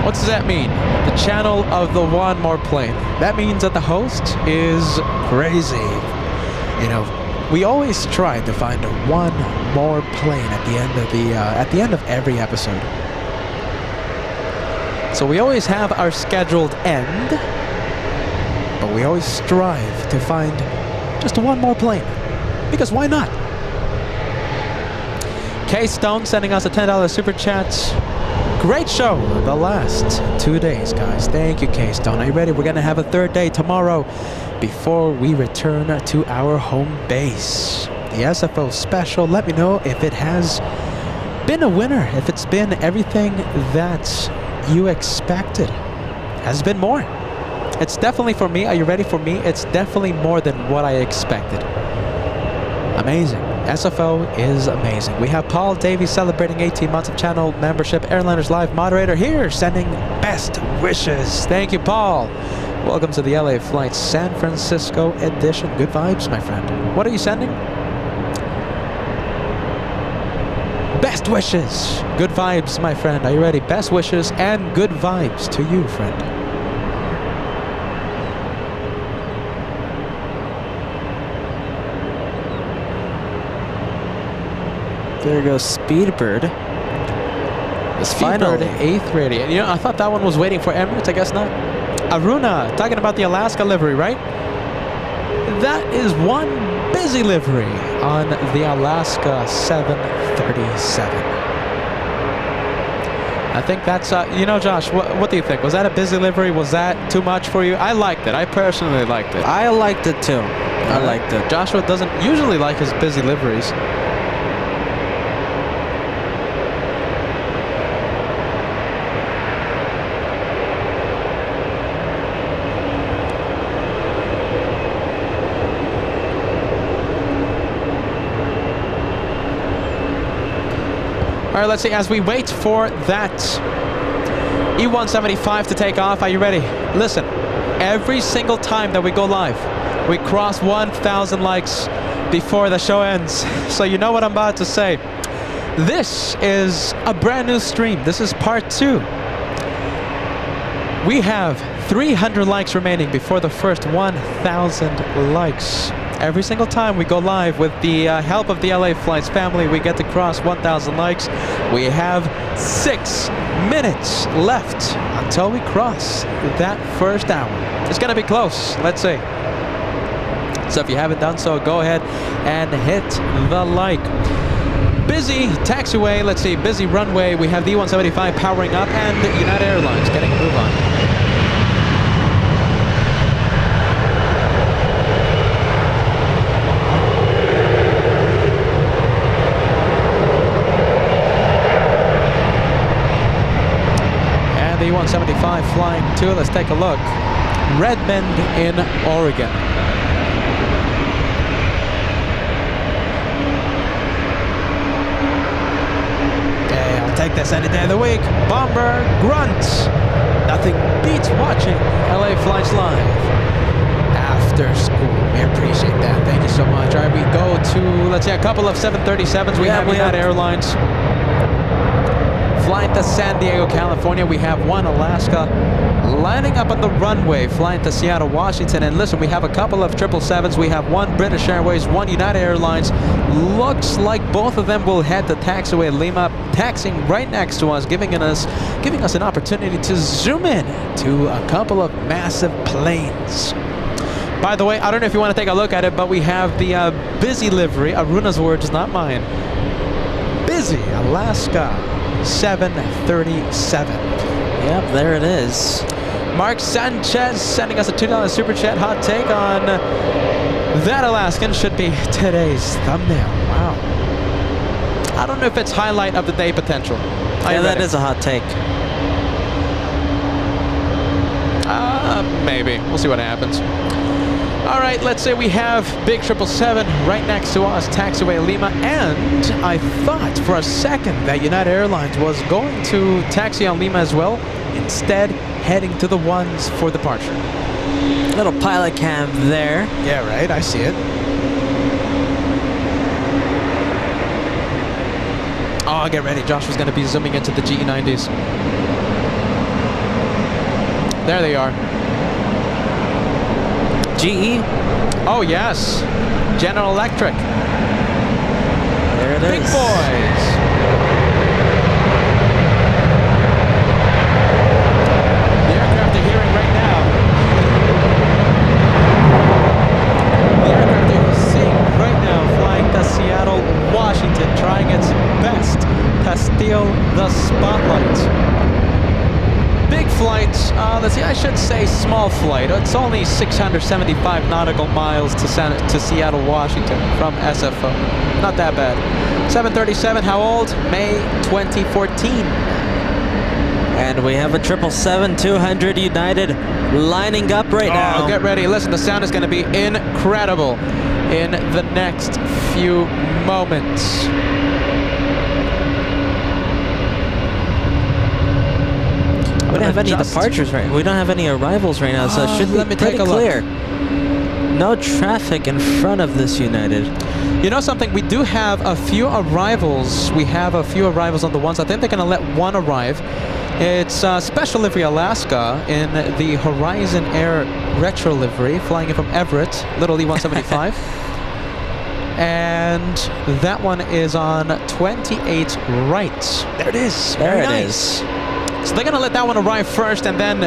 What does that mean? The channel of the one more plane. That means that the host is crazy. You know, we always try to find one more plane at the end of every episode. So we always have our scheduled end, but we always strive to find just one more plane. Because why not? K Stone sending us a $10 super chat. Great show the last 2 days, guys. Thank you, K Stone. Are you ready? We're gonna have a third day tomorrow before we return to our home base. The SFO special. Let me know if it has been a winner, if it's been everything that you expected. Has it been more? It's definitely, for me, are you ready for me? It's definitely more than what I expected. Amazing. SFO is amazing. We have Paul Davies celebrating 18 months of channel membership. Airliners Live moderator here sending best wishes. Thank you, Paul. Welcome to the LA Flights San Francisco edition. Good vibes, my friend. What are you sending? best wishes. Good vibes, my friend. Are you ready? Best wishes and good vibes to you, friend. There goes Speedbird. The Speedbird A380. You know, I thought that one was waiting for Emirates. I guess not. Aruna, talking about the Alaska livery, right? That is one busy livery on the Alaska 737. I think that's, you know, Josh, what do you think? Was that a busy livery? Was that too much for you? I liked it. I personally liked it. I liked it too. I liked it. Joshua doesn't usually like his busy liveries. All right, let's see, as we wait for that E175 to take off, are you ready? Listen, every single time that we go live, we cross 1,000 likes before the show ends. So you know what I'm about to say. This is a brand new stream. This is part 2. We have 300 likes remaining before the first 1,000 likes. Every single time we go live with the help of the LA Flights family, we get to cross 1,000 likes. We have 6 minutes left until we cross that first hour. It's going to be close, let's see. So if you haven't done so, go ahead and hit the like. Busy taxiway, let's see, busy runway. We have the E175 powering up and United Airlines getting a move on. The E175 flying to, let's take a look, Redmond in Oregon. Okay, I'll take this any day of the week. Bomber Grunt. Nothing beats watching LA Flights live after school. We appreciate that. Thank you so much. All right, we go to, let's see, a couple of 737s. We have United Airlines. Flying to San Diego, California, we have one Alaska lining up on the runway, flying to Seattle, Washington. And listen, we have a couple of 777s. We have one British Airways, one United Airlines. Looks like both of them will head to taxiway Lima, taxiing right next to us, giving us an opportunity to zoom in to a couple of massive planes. By the way, I don't know if you want to take a look at it, but we have the busy livery. Aruna's words, not mine. Busy Alaska 737. Yep, there it is. Mark Sanchez sending us a $2 super chat. Hot take on that Alaskan should be today's thumbnail. Wow. I don't know if it's highlight of the day potential. Yeah, that is a hot take. Maybe. We'll see what happens. All right, let's say we have big 777 right next to us, taxiway Lima, and I thought for a second that United Airlines was going to taxi on Lima as well, instead heading to the ones for departure. Little pilot cam there. Yeah, right, I see it. Oh, get ready, Josh was going to be zooming into the GE90s. There they are. GE? Oh, yes. General Electric. There it is. Big boys. The aircraft you're hearing right now. The aircraft you're seeing right now flying to Seattle, Washington, trying its best to steal the spotlight. Big flight, let's see, I should say small flight. It's only 675 nautical miles to Seattle, Washington from SFO. Not that bad. 737, how old? May 2014. And we have a 777-200 United lining up right now. Oh, get ready. Listen, the sound is going to be incredible in the next few moments. We don't have any departures right now. We don't have any arrivals right now, so it should be pretty clear. No traffic in front of this United. You know something? We do have a few arrivals. We have a few arrivals on the ones. I think they're going to let one arrive. It's Special Livery Alaska in the Horizon Air Retro Livery, flying in from Everett, little E175. And that one is on 28 right. There it is. Very nice. So they're going to let that one arrive first, and then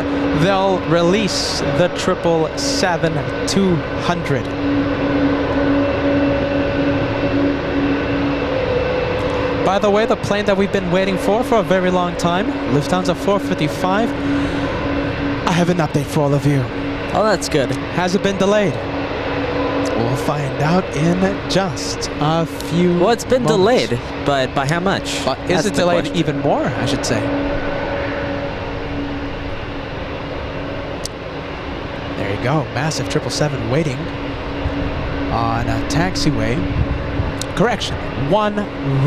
they'll release the 777-200. By the way, the plane that we've been waiting for a very long time, Lufthansa 455, I have an update for all of you. Oh, that's good. Has it been delayed? We'll find out in just a few Well, it's been moments. delayed, but by how much? But is it delayed even more, I should say? There you go, massive 777 waiting on a taxiway. Correction, one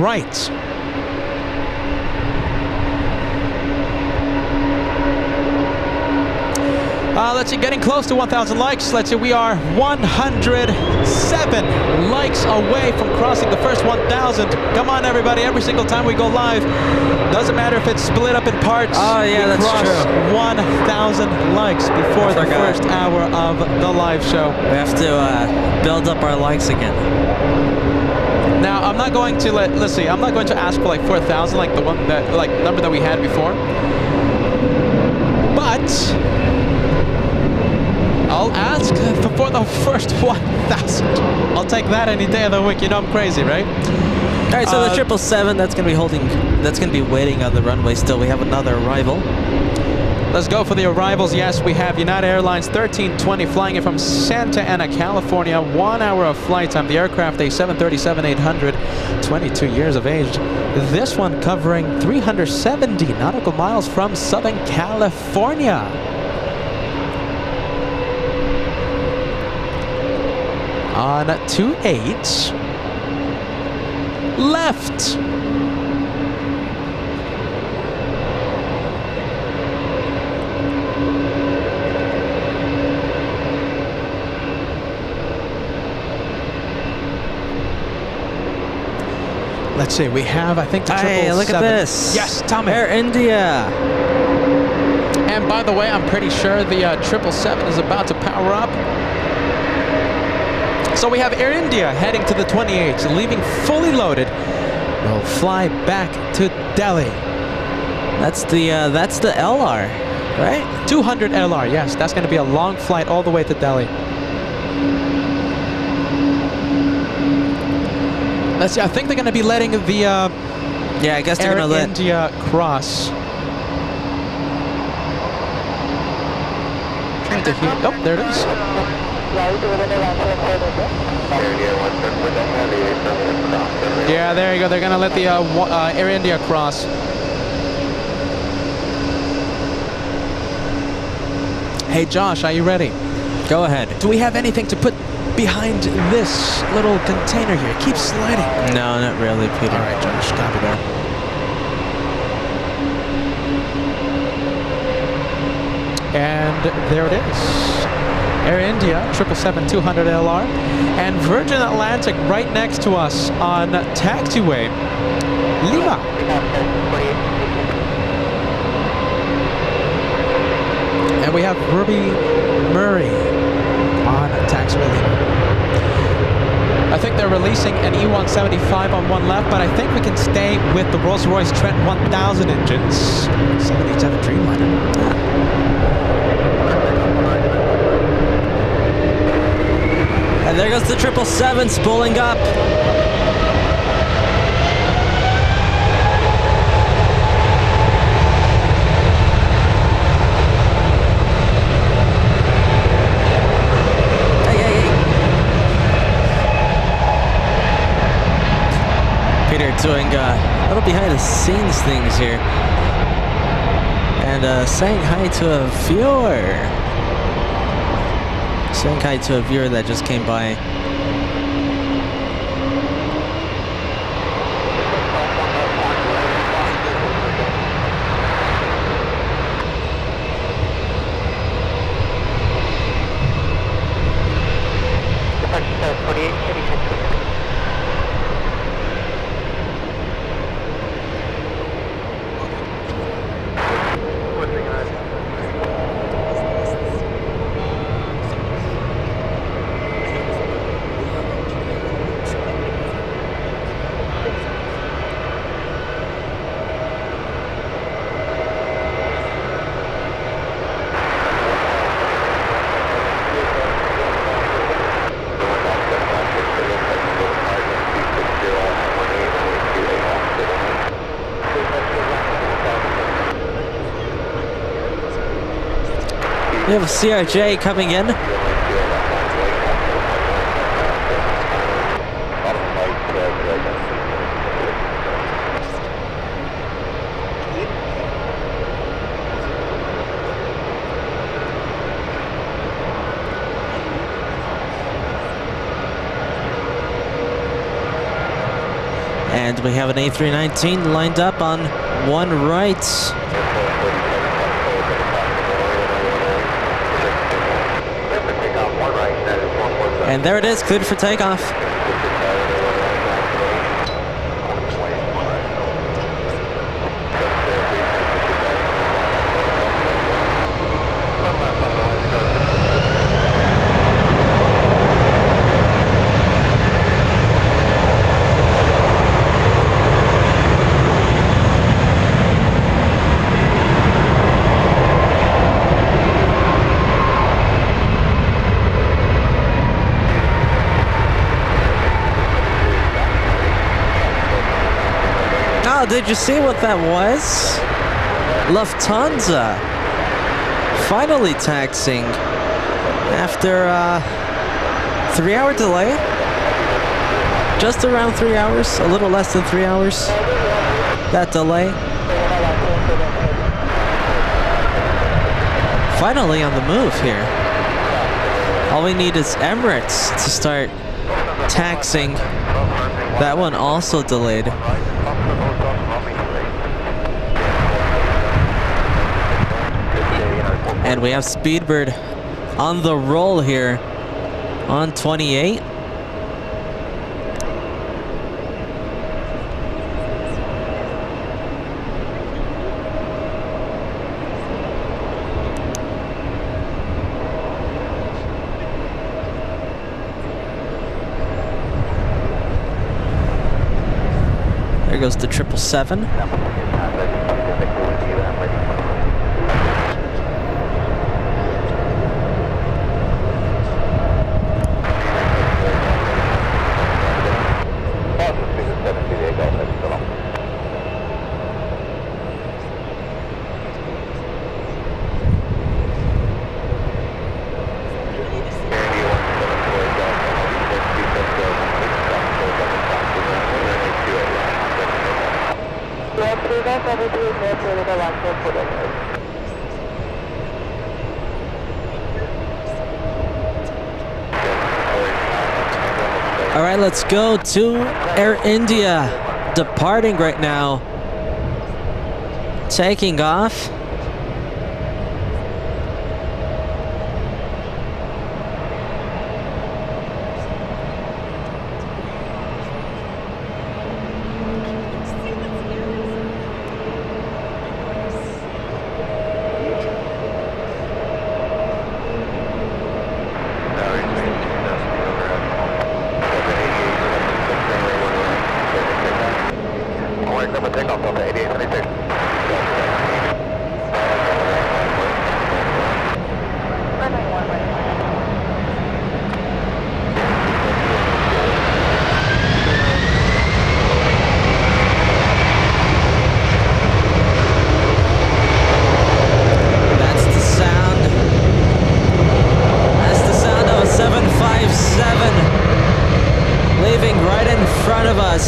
right. Let's see, getting close to 1,000 likes. Let's see, we are 107 likes away from crossing the first 1,000. Come on, everybody, every single time we go live, doesn't matter if it's split up in parts. Oh, yeah, that's cross true. 1,000 likes before the first hour of the live show. We have to build up our likes again. Now, I'm not going to let's see, I'm not going to ask for like 4,000, like the one that, like, number that we had before. But I'll ask for the first 1,000. I'll take that any day of the week. You know I'm crazy, right? All right, so the 777, that's going to be waiting on the runway still. We have another arrival. Let's go for the arrivals. Yes, we have United Airlines 1320 flying in from Santa Ana, California. 1 hour of flight time. The aircraft, a 737-800, 22 years of age. This one covering 370 nautical miles from Southern California. On 28 left. Let's see, we have, I think, the 777. Hey, look at this. Yes, tell me. Air India. And by the way, I'm pretty sure the 777 is about to power up. So we have Air India heading to the 28, leaving fully loaded. We'll fly back to Delhi. That's the LR, right? 200 LR, yes. That's going to be a long flight all the way to Delhi. Let's see, I think they're going to be letting the yeah, I guess they're Air going to let India cross. Trying to hear. Oh, there it is. Yeah, there you go. They're going to let the Air India cross. Hey, Josh, are you ready? Go ahead. Do we have anything to put behind this little container here? It keeps sliding. No, not really, Peter. All right, Josh, copy that. And there it is. Air India 777-200 LR and Virgin Atlantic right next to us on taxiway Lima. And we have Ruby Murray on taxiway Lima. I think they're releasing an E175 on one left, but I think we can stay with the Rolls-Royce Trent 1000 engines. 787 Dreamliner. And there goes the 777 spooling up. Hey, hey, hey. Peter doing a little behind the scenes things here. And saying hi to a viewer. Saying hi to a viewer that just came by. We have a CRJ coming in. And we have an A319 lined up on one right. And there it is, cleared for takeoff. Did you see what that was? Lufthansa finally taxiing after a 3-hour delay. Just around 3 hours, a little less than 3 hours. That delay. Finally on the move here. All we need is Emirates to start taxiing. That one also delayed. And we have Speedbird on the roll here on 28. There goes the 777. All right, let's go to Air India, departing right now, taking off.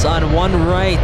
On one right.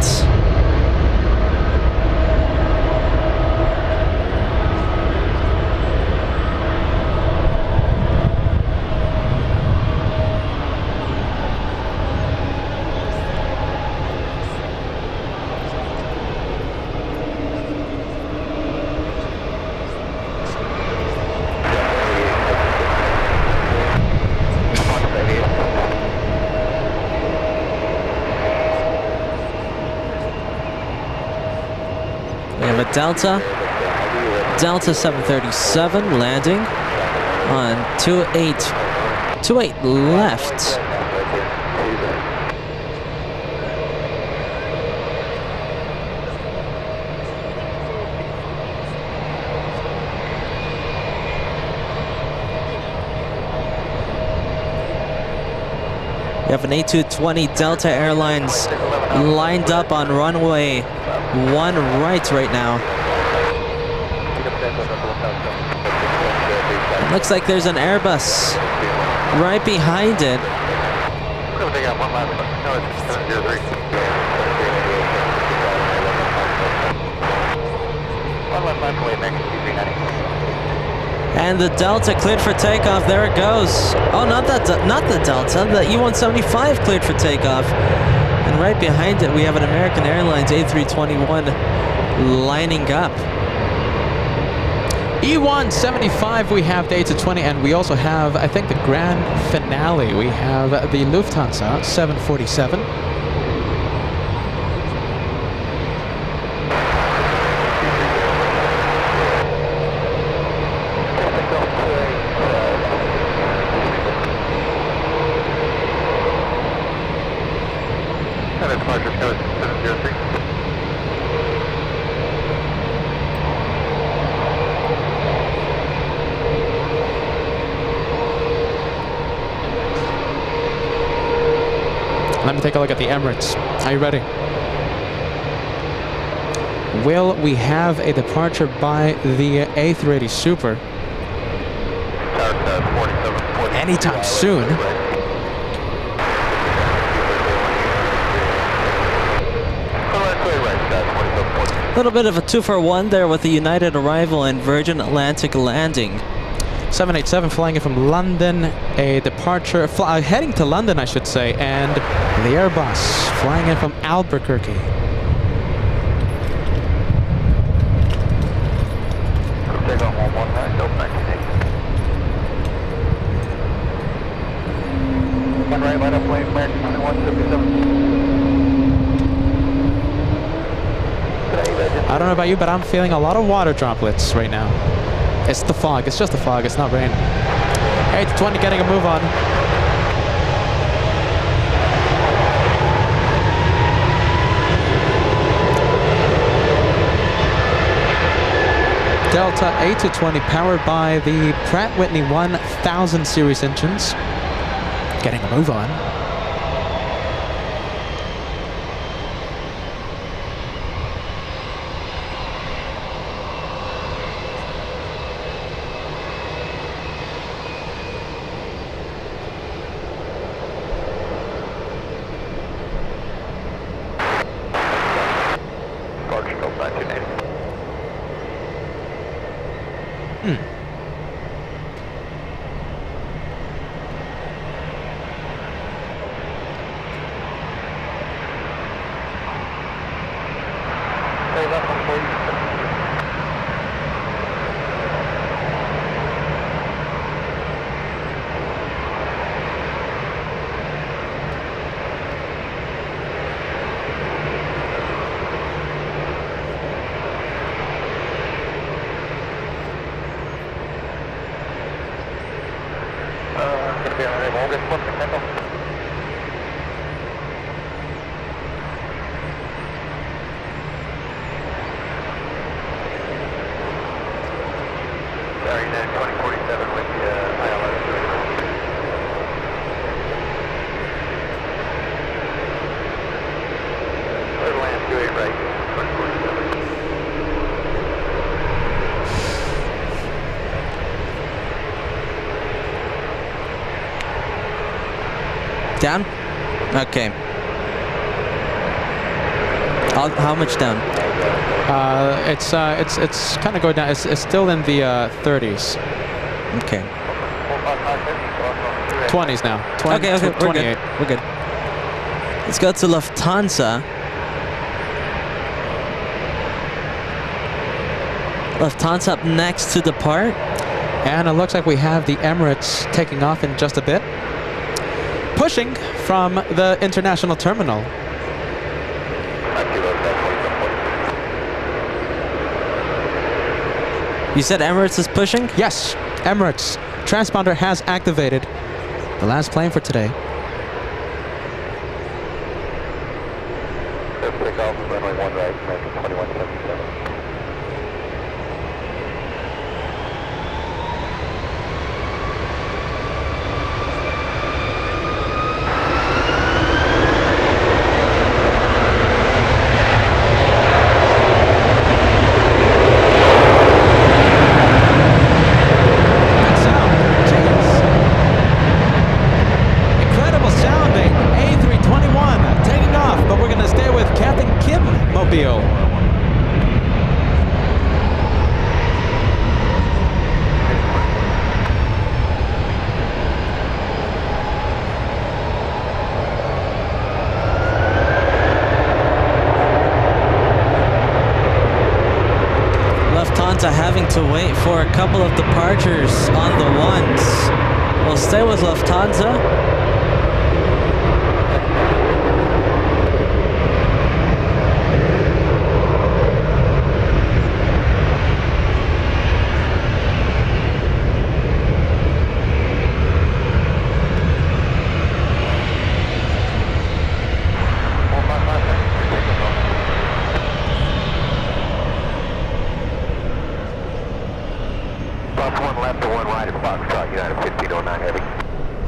Delta 737 landing on 28 left. We have an A220 Delta Airlines lined up on runway 1 right now. Looks like there's an Airbus right behind it. They got one last one. No, it's 703. One left line away, next Q390. And the Delta cleared for takeoff. There it goes. Oh, not the Delta. The E175 cleared for takeoff. And right behind it, we have an American Airlines A321 lining up. E175, we have the A320, and we also have, I think, the grand finale. We have the Lufthansa 747. Let me take a look at the Emirates. Are you ready? Will we have a departure by the A380 Super anytime soon? A little bit of a 2-for-1 there with the United arrival and Virgin Atlantic landing. 787 flying in from London, a departure, heading to London, I should say, and the Airbus flying in from Albuquerque. Take on 119, go back to 8. One right, light up lane, American 177. I don't know about you, but I'm feeling a lot of water droplets right now. It's the fog. It's just the fog. It's not rain. 820 getting a move on. Delta A220 powered by the Pratt & Whitney 1000 series engines. Getting a move on. Down? Okay. How much down? It's kind of going down. It's still in the 30s. Okay. 20s now. Okay, we're 28. good. We're good. Let's go to Lufthansa. Lufthansa up next to depart. And it looks like we have the Emirates taking off in just a bit. Pushing from the international terminal. You said Emirates is pushing? Yes, Emirates. Transponder has activated. The last plane for today. Take off, runway 1 right, American 2177. Good sound. Mobile. Lufthansa having to wait for a couple of departures on the ones. We'll stay with Lufthansa.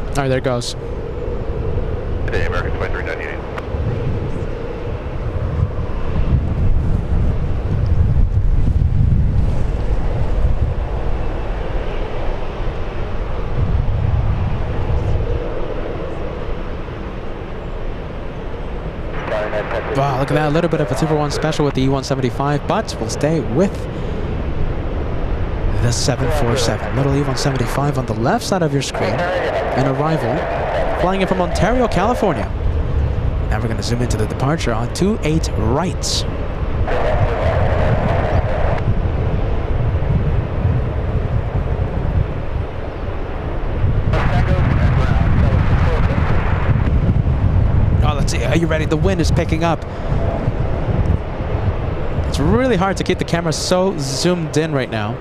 All right, there it goes. Today, American 2398. Wow, look at that. A little bit of a Super 1 special with the E175, but we'll stay with the 747. Little E175 on the left side of your screen. An arrival flying in from Ontario, California. Now we're going to zoom into the departure on 28 right. Oh, let's see. Are you ready? The wind is picking up. It's really hard to keep the camera so zoomed in right now.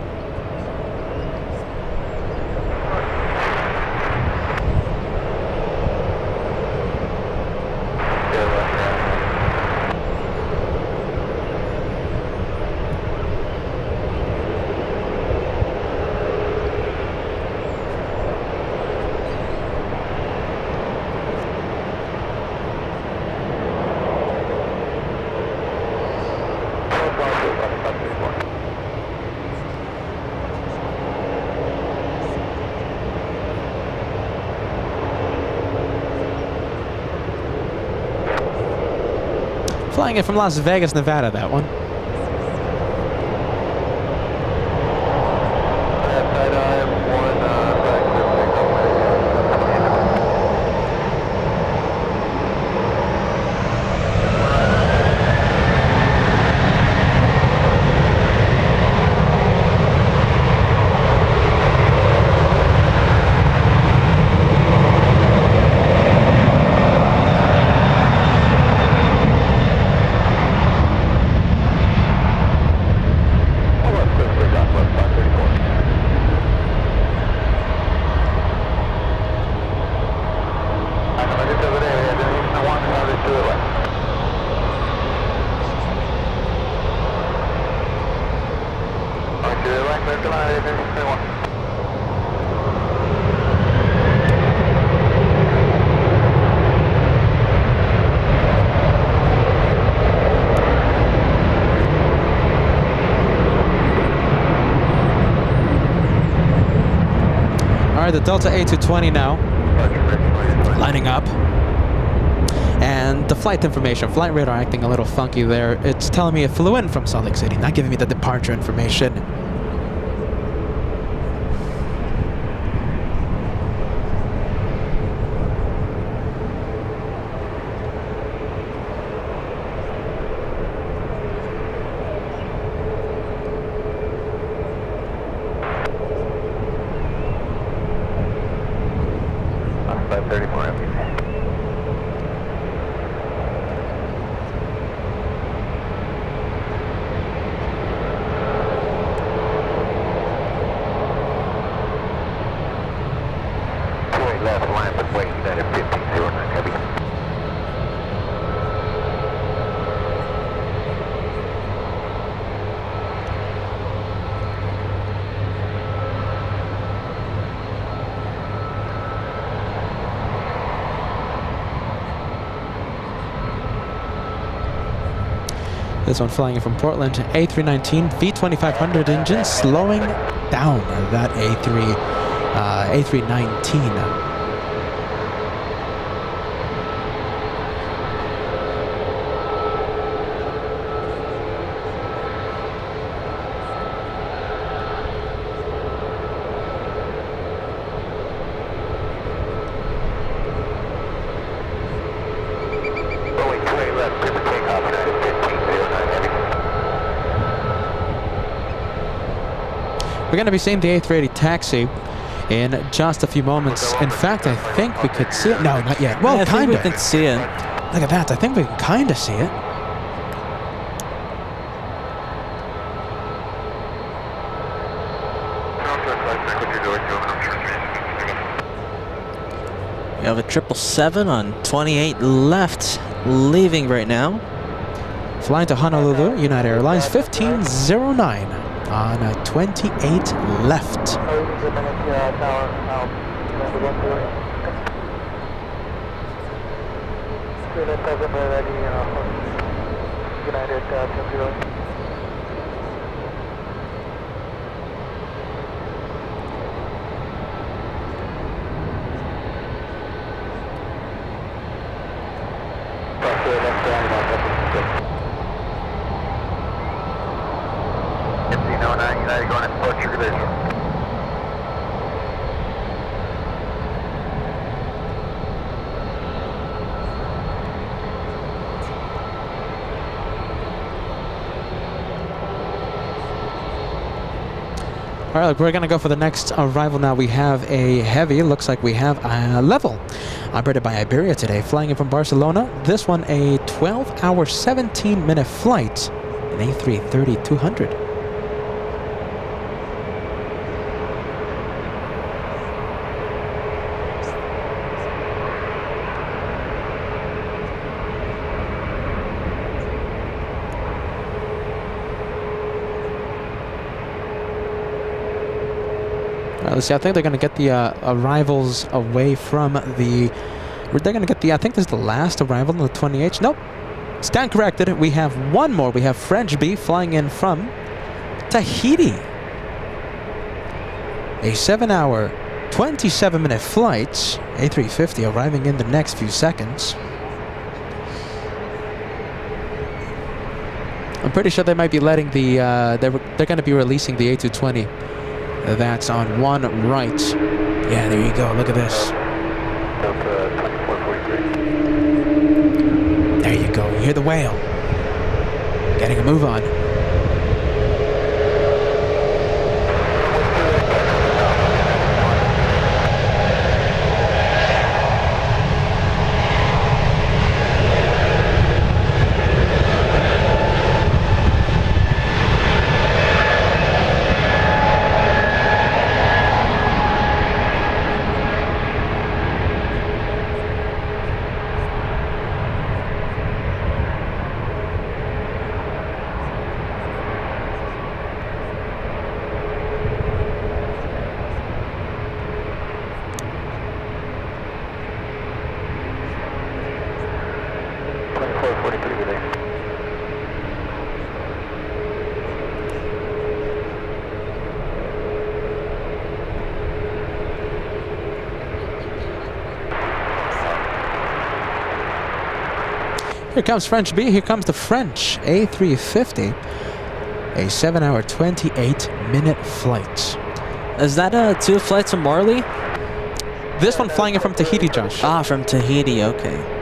Flying in from Las Vegas, Nevada, that one. The Delta A320 now lining up, and the flight information, flight radar acting a little funky there. It's telling me it flew in from Salt Lake City, not giving me the departure information. This one flying in from Portland, A319 V2500 engine, slowing down that A319. We're going to be seeing the A380 taxi in just a few moments. In fact, I think we could see it. No, not yet. Well, I think kind we of. can see it. Look at that. I think we can kind of see it. We have a 777 on 28 left, leaving right now. Flying to Honolulu, United Airlines 1509 on 28 left. United going to approach your division. All right, we're going to go for the next arrival now. We have a heavy. Looks like we have a level operated by Iberia today, flying in from Barcelona. This one a 12-hour, 17-minute flight, an A330-200. Let's see, I think they're going to get the arrivals away from the... They're going to get the... I think this is the last arrival on the 28th. Nope. Stand corrected. We have one more. We have French B flying in from Tahiti. A 7-hour, 27-minute flight. A350 arriving in the next few seconds. I'm pretty sure they might be letting the... they're going to be releasing the A220. That's on one right. Yeah, there you go. Look at this. There you go. You hear the whale. Getting a move on. Here comes French B. Here comes the French A350. A 7-hour, 28-minute flight. Is that 2 flights from Orly? This one flying in from Tahiti, Josh. Ah, from Tahiti, okay.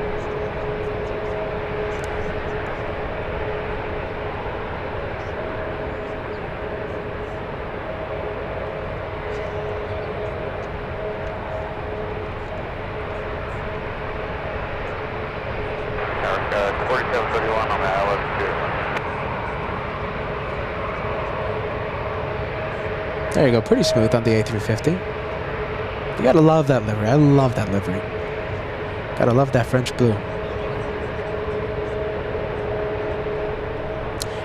There you go, pretty smooth on the A350. You gotta love that livery. I love that livery. Gotta love that French blue.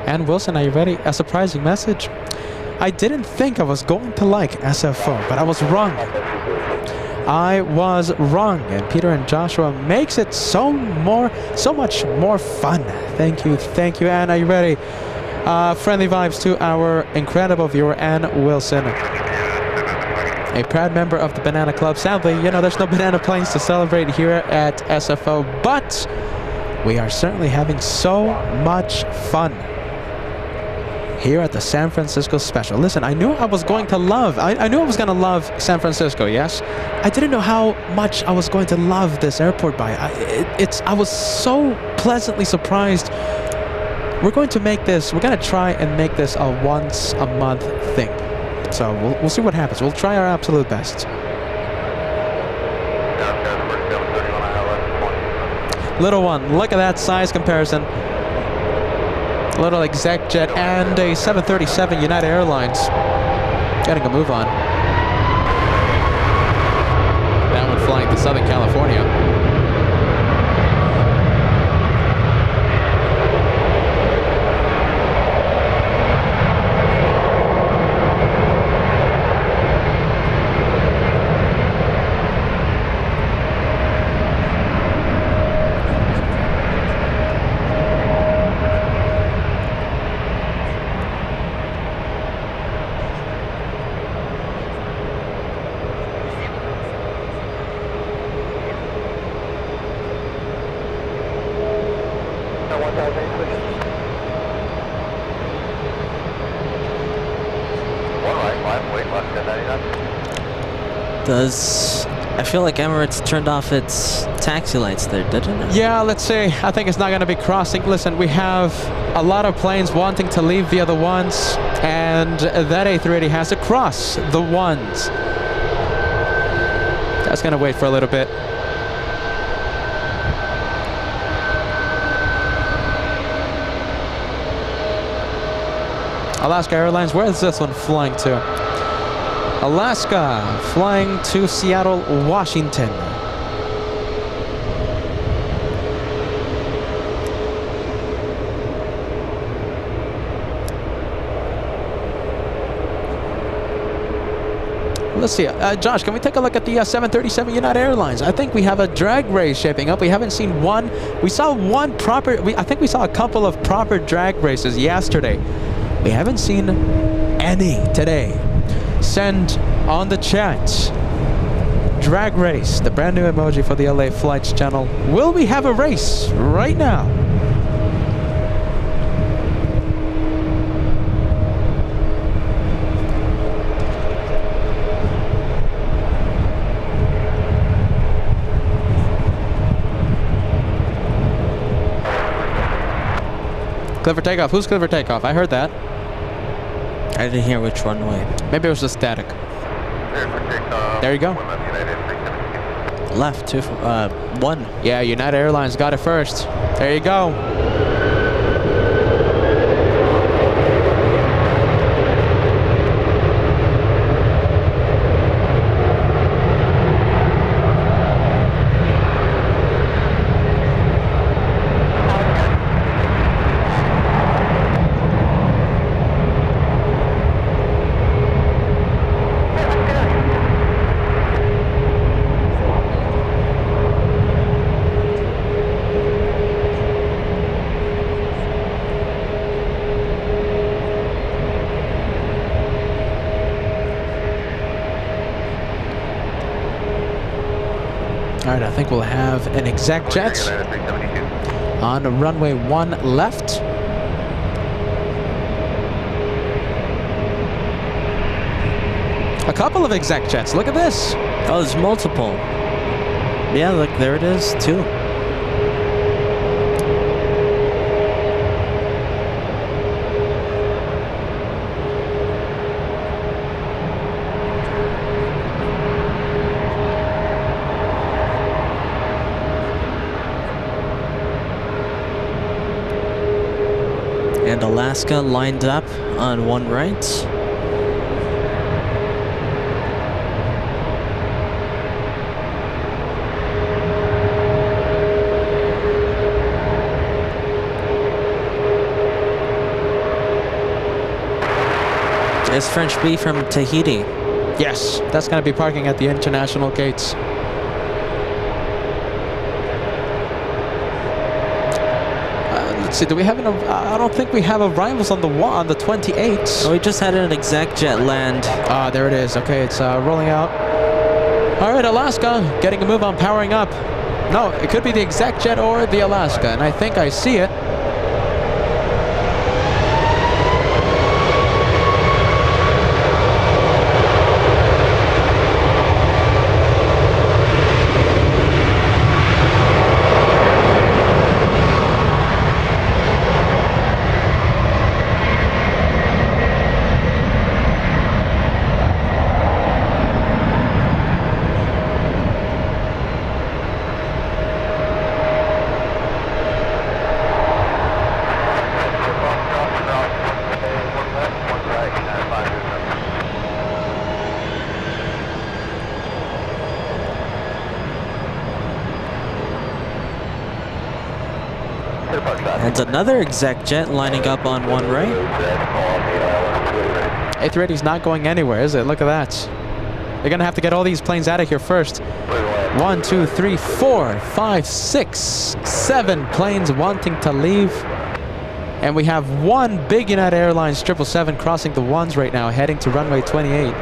And Wilson, are you ready? A surprising message. I didn't think I was going to like SFO, but I was wrong. I was wrong, and Peter and Joshua makes it so much more fun. Thank you, and are you ready? Friendly vibes to our incredible viewer, Ann Wilson, a proud member of the Banana Club. Sadly, you know, there's no banana planes to celebrate here at SFO, but we are certainly having so much fun here at the San Francisco special. Listen, I knew I was going to love, I knew I was going to love San Francisco, yes? I didn't know how much I was going to love this airport by. I was so pleasantly surprised. We're going to try and make this a once-a-month thing. So we'll see what happens. We'll try our absolute best. Little one, look at that size comparison. Little exec jet and a 737 United Airlines. Getting a move on. That one flying to Southern California. I feel like Emirates turned off its taxi lights there, didn't it? Yeah, let's see. I think it's not going to be crossing. Listen, we have a lot of planes wanting to leave via the ones, and that A380 has to cross the ones. That's going to wait for a little bit. Alaska Airlines, where is this one flying to? Alaska, flying to Seattle, Washington. Let's see. Josh, can we take a look at the 737 United Airlines? I think we have a drag race shaping up. We haven't seen one. We saw one proper... I think we saw a couple of proper drag races yesterday. We haven't seen any today. Send on the chat. Drag race, the brand new emoji for the LA Flights channel. Will we have a race right now? Clear for takeoff. Who's clear for takeoff? I heard that. I didn't hear which runway. Maybe it was just static. There you go. Left, 1. Yeah, United Airlines got it first. There you go. All right, I think we'll have an exec jet on runway 1 left. A couple of exec jets. Look at this. Oh, there's multiple. Yeah, look, there it is, too. And Alaska lined up on 1 right. There's French B from Tahiti. Yes, that's going to be parking at the international gates. Let's see, do we have an... I don't think we have arrivals on the 28th. Oh, we just had an exec jet land. Ah, there it is. Okay, it's rolling out. All right, Alaska, getting a move on powering up. No, it could be the exec jet or the Alaska, and I think I see it. And another exec jet lining up on one right. A380 is not going anywhere, is it? Look at that. They're going to have to get all these planes out of here first. 1, 2, 3, 4, 5, 6, 7 planes wanting to leave. And we have one big United Airlines 777 crossing the ones right now, heading to runway 28.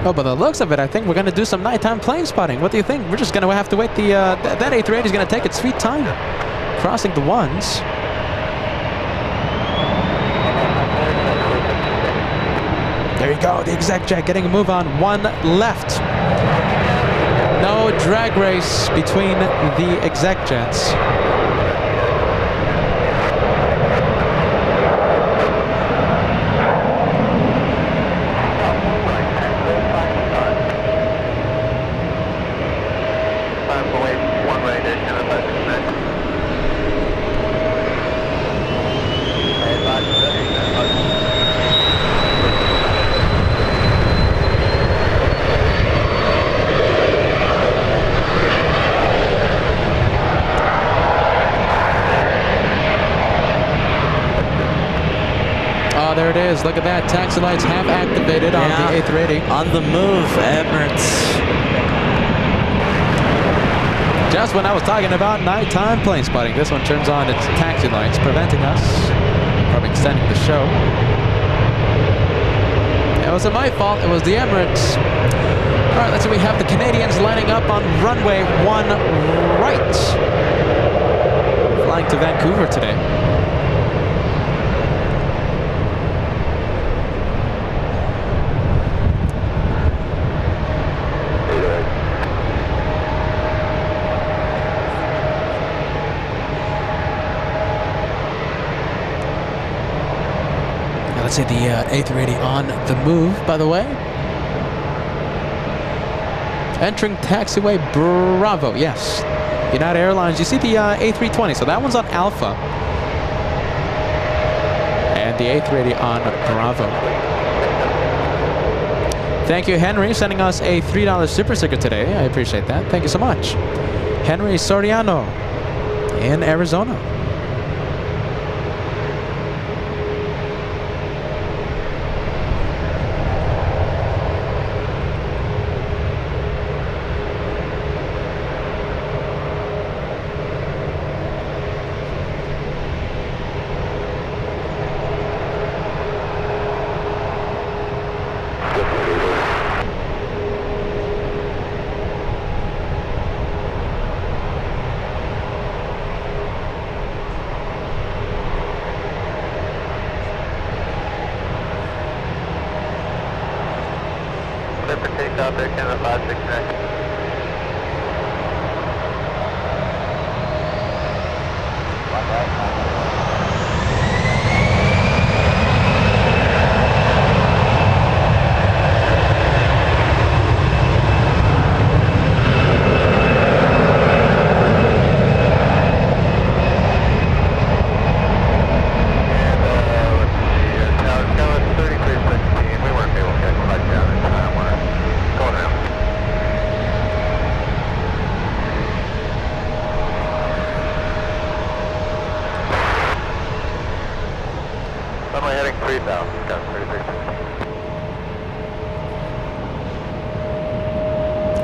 Oh, by the looks of it, I think we're going to do some nighttime plane spotting. What do you think? We're just going to have to wait. That A380 is going to take its sweet time crossing the ones. There you go, the exec jet getting a move on. One left. No drag race between the exec jets. There it is. Look at that. Taxi lights have activated on the A380. On the move, Emirates. Just when I was talking about nighttime plane spotting, this one turns on its taxi lights, preventing us from extending the show. It wasn't my fault. It was the Emirates. All right, let's see. We have the Canadians lining up on runway 1 right. Flying to Vancouver today. Let's see the A380 on the move, by the way. Entering taxiway Bravo, yes. United Airlines, you see the A320, so that one's on Alpha. And the A380 on Bravo. Thank you, Henry, sending us a $3 super sticker today. I appreciate that. Thank you so much. Henry Soriano in Arizona.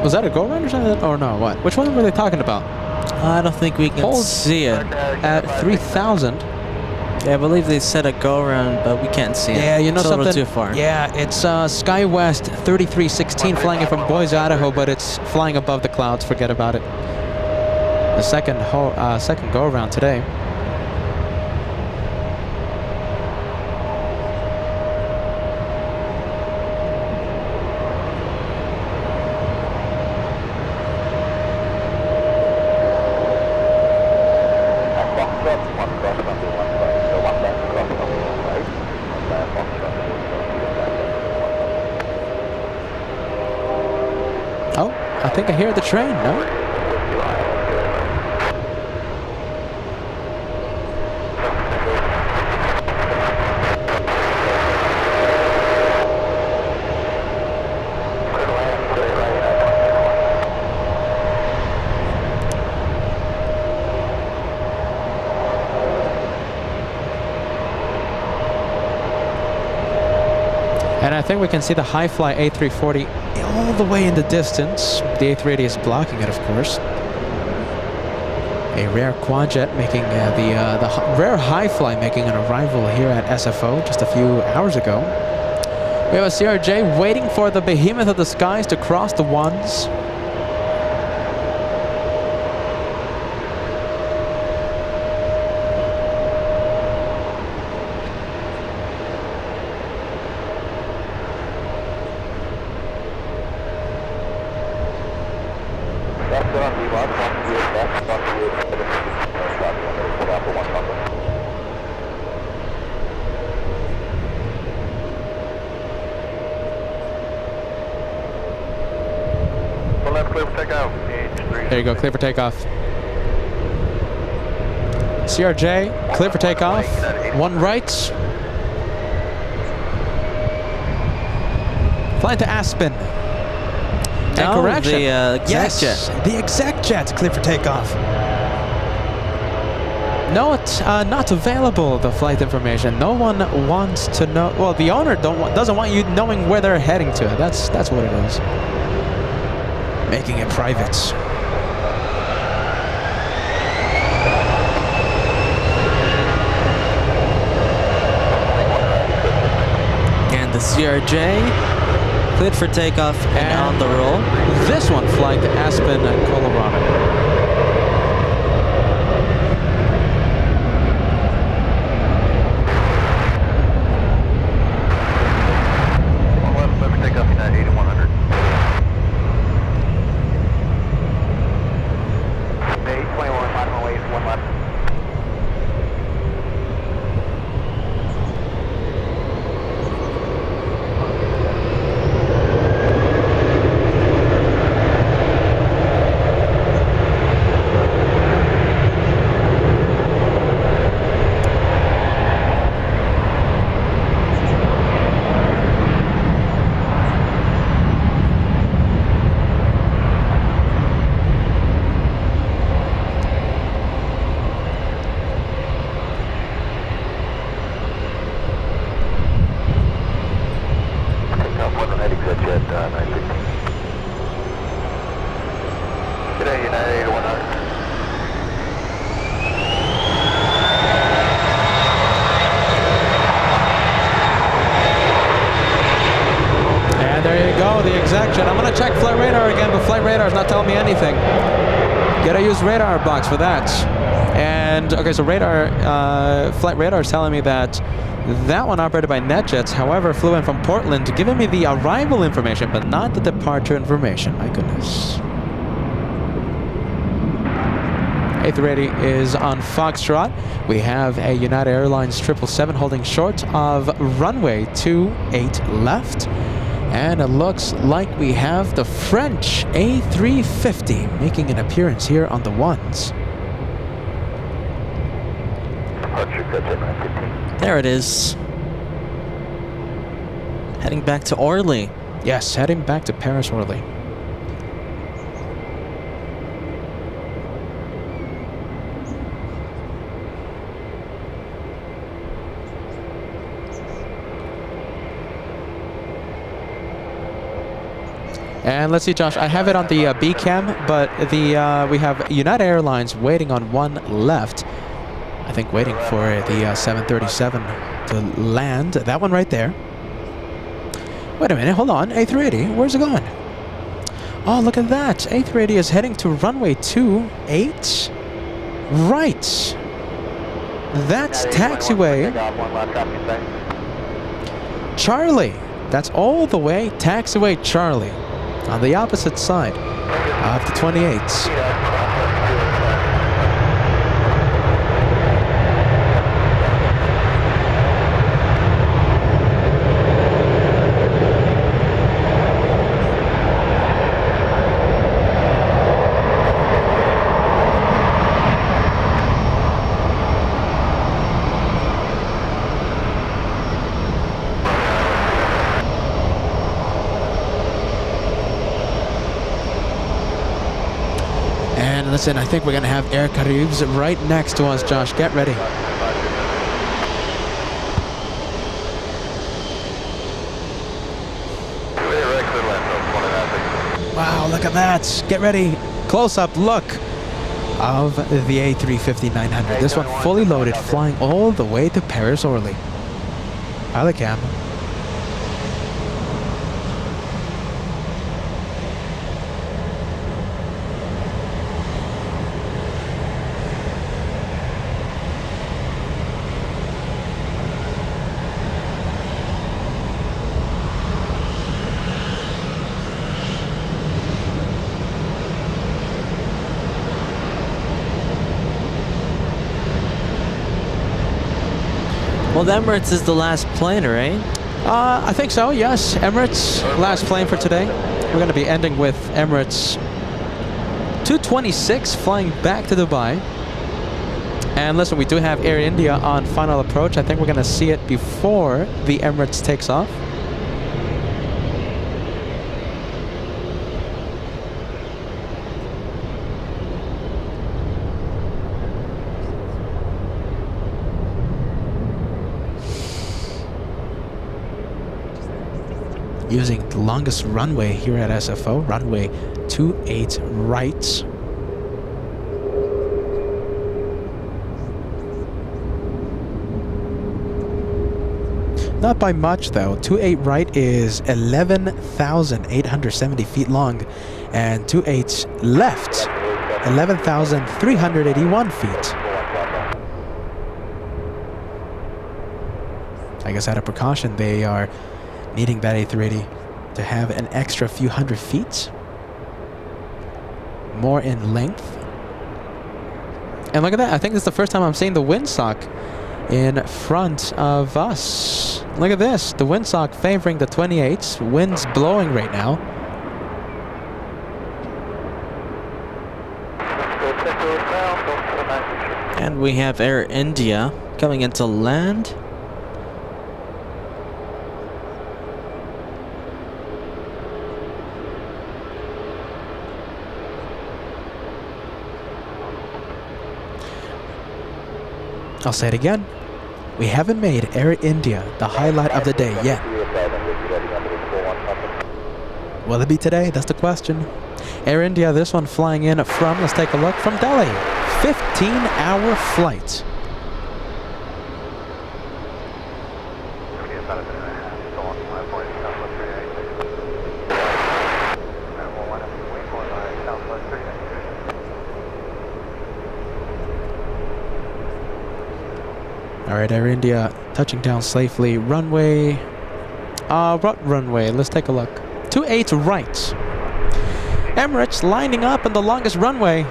Was that a go round or something? Or no, what? Which one were they talking about? I don't think we can see it. At 3,000. Yeah, I believe they said a go round, but we can't see it. Yeah, you know it's something? a little too far. Yeah, it's SkyWest 3316 flying in from Boise, Idaho, but it's flying above the clouds. Forget about it. The second go around today. Oh, think I hear the train, no? And I think we can see the high-fly A340 all the way in the distance. The A380 is blocking it, of course. A rare quadjet making rare high-fly making an arrival here at SFO just a few hours ago. We have a CRJ waiting for the behemoth of the skies to cross the ones. There you go, clear for takeoff. CRJ, clear for takeoff. One right. Flying to Aspen. And correction. The exec jet. Yes, the exec jet, clear for takeoff. No, it's not available, the flight information. No one wants to know. Well, the owner doesn't want you knowing where they're heading to. That's what it is. Making it private. And the CRJ cleared for takeoff and on the roll. This one flying to Aspen, Colorado. I'm going to check flight radar again, but flight radar is not telling me anything. Gotta use radar box for that. And okay, so flight radar is telling me that that one operated by NetJets, however, flew in from Portland, giving me the arrival information, but not the departure information. My goodness. A380 is on Foxtrot. We have a United Airlines 777 holding short of runway 28 left. And it looks like we have the French A350 making an appearance here on the ones. There it is. Heading back to Orly. Yes, heading back to Paris Orly. And let's see, Josh, I have it on the B cam, but we have United Airlines waiting on one left. I think waiting for the 737 to land. That one right there. Wait a minute, hold on. A380, where's it going? Oh, look at that. A380 is heading to runway 28. Right. That's taxiway Charlie. That's all the way taxiway Charlie. On the opposite side of the 28s. And listen, I think we're going to have Air Caribs right next to us, Josh. Get ready. Wow, look at that. Get ready. Close-up look of the A350-900. This one fully loaded, flying all the way to Paris Orly. Pilot cam. Well, the Emirates is the last plane, right? I think so, yes. Emirates, last plane for today. We're going to be ending with Emirates 226 flying back to Dubai. And listen, we do have Air India on final approach. I think we're going to see it before the Emirates takes off. Using the longest runway here at SFO, runway 28 right. Not by much though. 28 right is 11,870 feet long, and 28 left 11,381 feet. I guess out of precaution, they are needing that A380 to have an extra few hundred feet more in length. And look at that. I think this is the first time I'm seeing the windsock in front of us. Look at this. The windsock favoring the 28s. Wind's blowing right now. And we have Air India coming into land. I'll say it again. We haven't made Air India the highlight of the day yet. Will it be today? That's the question. Air India, this one flying in from, let's take a look, from Delhi. 15-hour flight. All right, Air India touching down safely. Runway. What runway? Let's take a look. 28 right. Emirates lining up in the longest runway.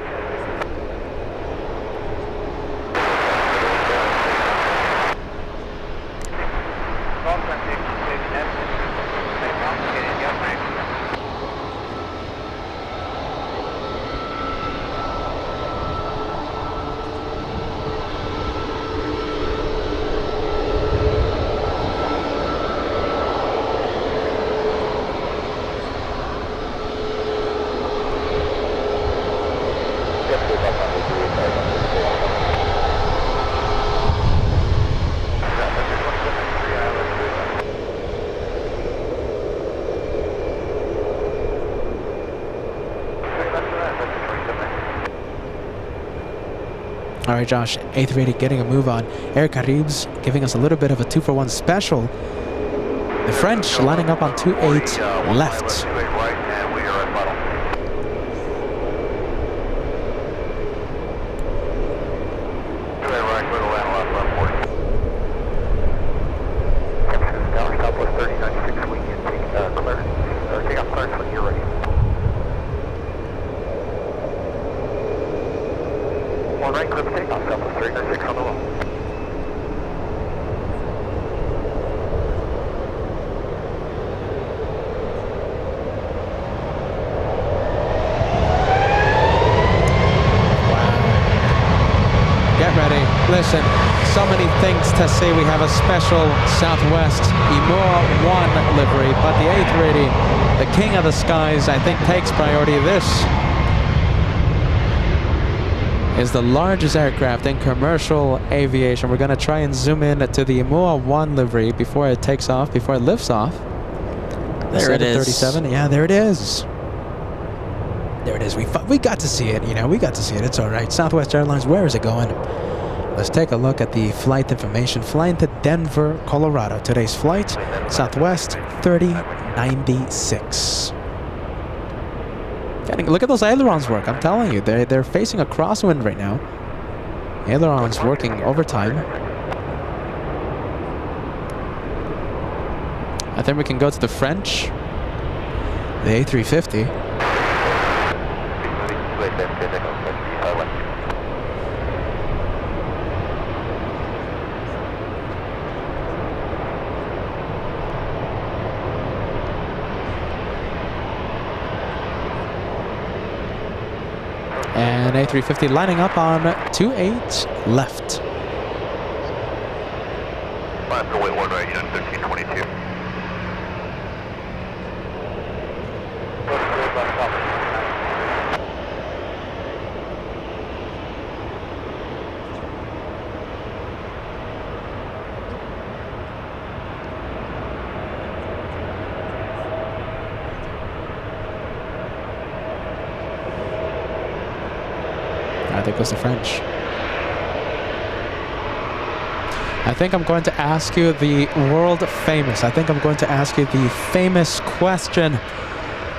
All right, Josh, A380 getting a move on. Air Caribs giving us a little bit of a 2-for-1 special. The French lining up on 28 left. Listen, so many things to see. We have a special Southwest Imora 1 livery, but the A380, the king of the skies, I think takes priority. This is the largest aircraft in commercial aviation. We're going to try and zoom in to the IMUA 1 livery before it takes off, before it lifts off. There it is. 37. Yeah, there it is. There it is. We got to see it, you know, we got to see it. It's all right. Southwest Airlines, where is it going? Let's take a look at the flight information. Flying to Denver, Colorado. Today's flight, Southwest 3096. Look at those ailerons work. I'm telling you, they're facing a crosswind right now. Ailerons working overtime. I think we can go to the French. The A350. And A350 lining up on 28 left. Last away 1 right, 1322. There goes the French. I think I'm going to ask you the world famous. I think I'm going to ask you the famous question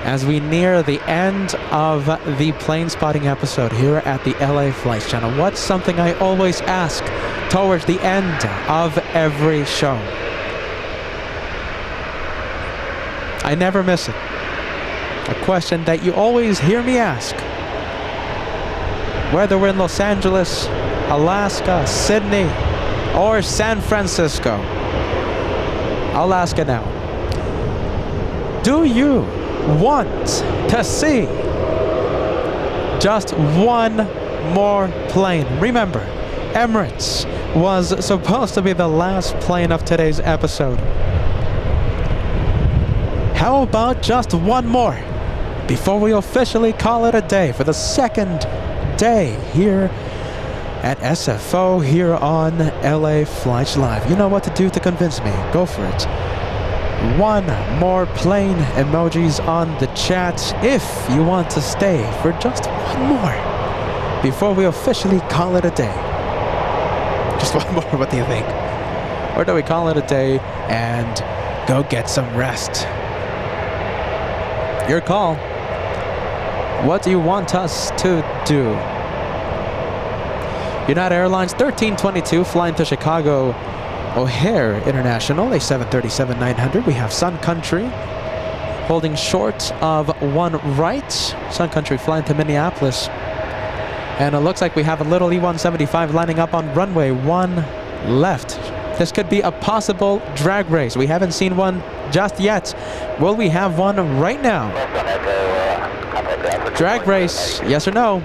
as we near the end of the plane spotting episode here at the LA Flights channel. What's something I always ask towards the end of every show? I never miss it. A question that you always hear me ask. Whether we're in Los Angeles, Alaska, Sydney, or San Francisco. I'll ask it now. Do you want to see just one more plane? Remember, Emirates was supposed to be the last plane of today's episode. How about just one more before we officially call it a day for the second day here at SFO here on LA Flights Live? You know what to do to convince me. Go for it. One more plane emojis on the chat if you want to stay for just one more before we officially call it a day. Just one more, what do you think? Or do we call it a day and go get some rest? Your call. What do you want us to do? United Airlines 1322 flying to Chicago O'Hare International, a 737-900. We have Sun Country holding short of 1 right. Sun Country flying to Minneapolis. And it looks like we have a little E-175 lining up on runway 1 left. This could be a possible drag race. We haven't seen one just yet. Will we have one right now? Drag race, yes or no?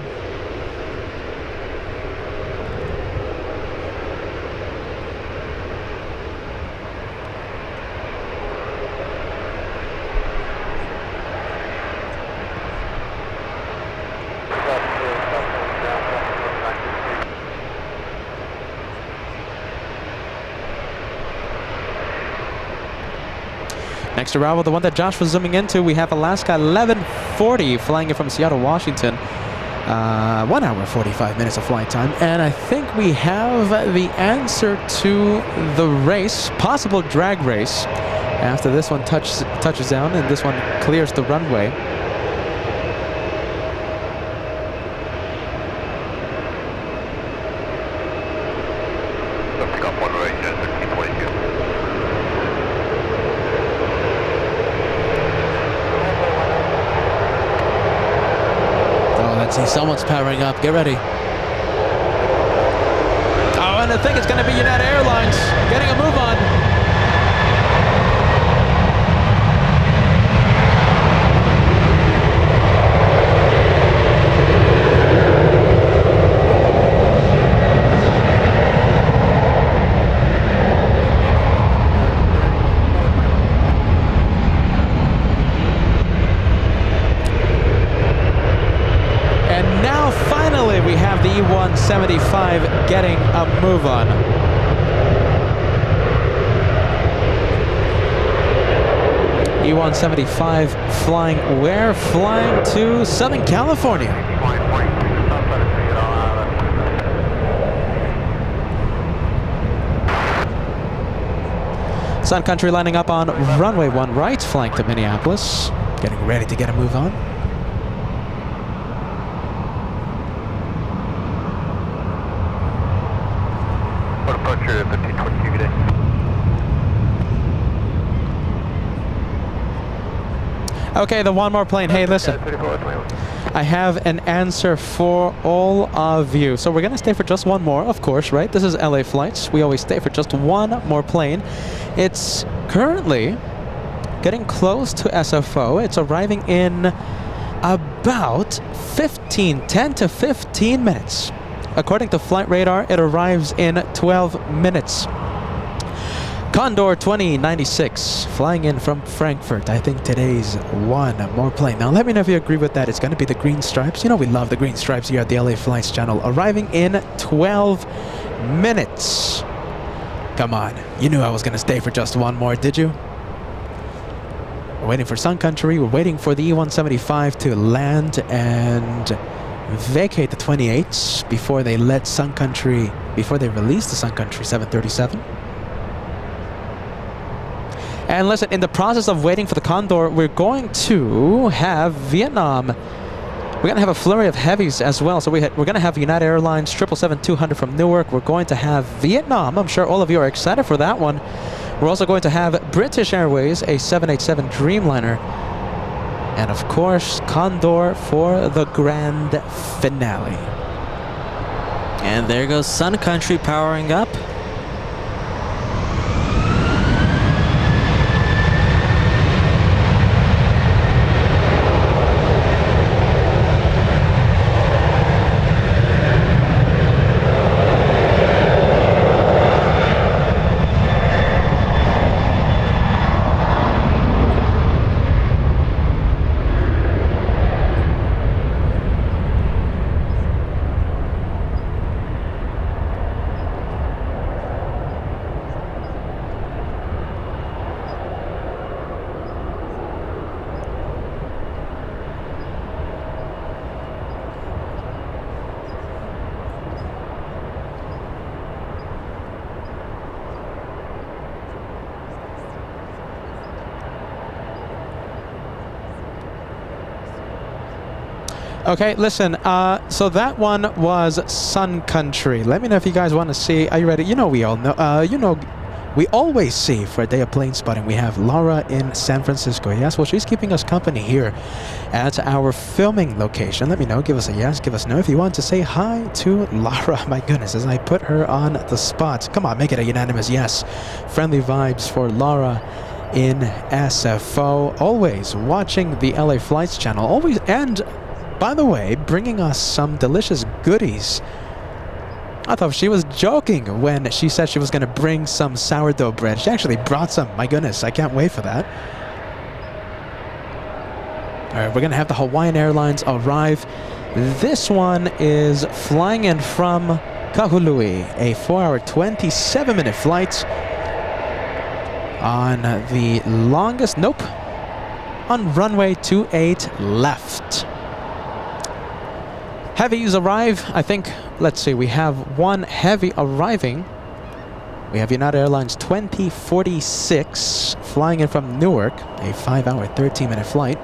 Next arrival, the one that Josh was zooming into, we have Alaska 1140 flying in from Seattle, Washington. 1 hour 45 minutes of flight time. And I think we have the answer to the race, possible drag race, after this one touches down and this one clears the runway. Pick up 1 right, 1322. Let's see, someone's powering up. Get ready. Oh, and I think it's going to be United Airlines getting a move on. we have the E175 getting a move on. E175 flying where? Flying to Southern California. Sun Country lining up on runway 1 right, flying to Minneapolis, getting ready to get a move on. What departure 1522 today? Okay, the one more plane. Hey, listen. I have an answer for all of you. So we're going to stay for just one more, of course, right? This is LA flights. We always stay for just one more plane. It's currently getting close to SFO. It's arriving in about 10 to 15 minutes. According to Flight Radar, it arrives in 12 minutes. Condor 2096 flying in from Frankfurt. I think today's one more plane. Now let me know if you agree with that. It's going to be the green stripes. You know we love the green stripes here at the LA Flights channel. Arriving in 12 minutes. Come on. You knew I was going to stay for just one more, did you? We're waiting for Sun Country. We're waiting for the E175 to land and vacate the 28s before they let Sun Country, before they release the Sun Country 737. And listen, in the process of waiting for the Condor, we're going to have Vietnam. We're going to have a flurry of heavies as well. So we're going to have United Airlines 777-200 from Newark. We're going to have Vietnam. I'm sure all of you are excited for that one. We're also going to have British Airways, a 787 Dreamliner. And of course, Condor for the grand finale. And there goes Sun Country powering up. Okay, listen, so that one was Sun Country. Let me know if you guys want to see. Are you ready? You know we all know, we always see for a day of plane spotting, we have Laura in San Francisco. Yes, well, she's keeping us company here at our filming location. Let me know, give us a yes, give us no if you want to say hi to Laura. My goodness, as I put her on the spot. Come on, make it a unanimous yes. Friendly vibes for Laura in SFO. Always watching the LA Flights channel. Always, and by the way, bringing us some delicious goodies. I thought she was joking when she said she was going to bring some sourdough bread. She actually brought some. My goodness, I can't wait for that. All right, we're going to have the Hawaiian Airlines arrive. This one is flying in from Kahului, a 4-hour, 27-minute flight on the longest, on runway 28 left. Heavies arrive, I think, let's see, we have one heavy arriving. We have United Airlines 2046 flying in from Newark, a 5-hour, 13-minute flight.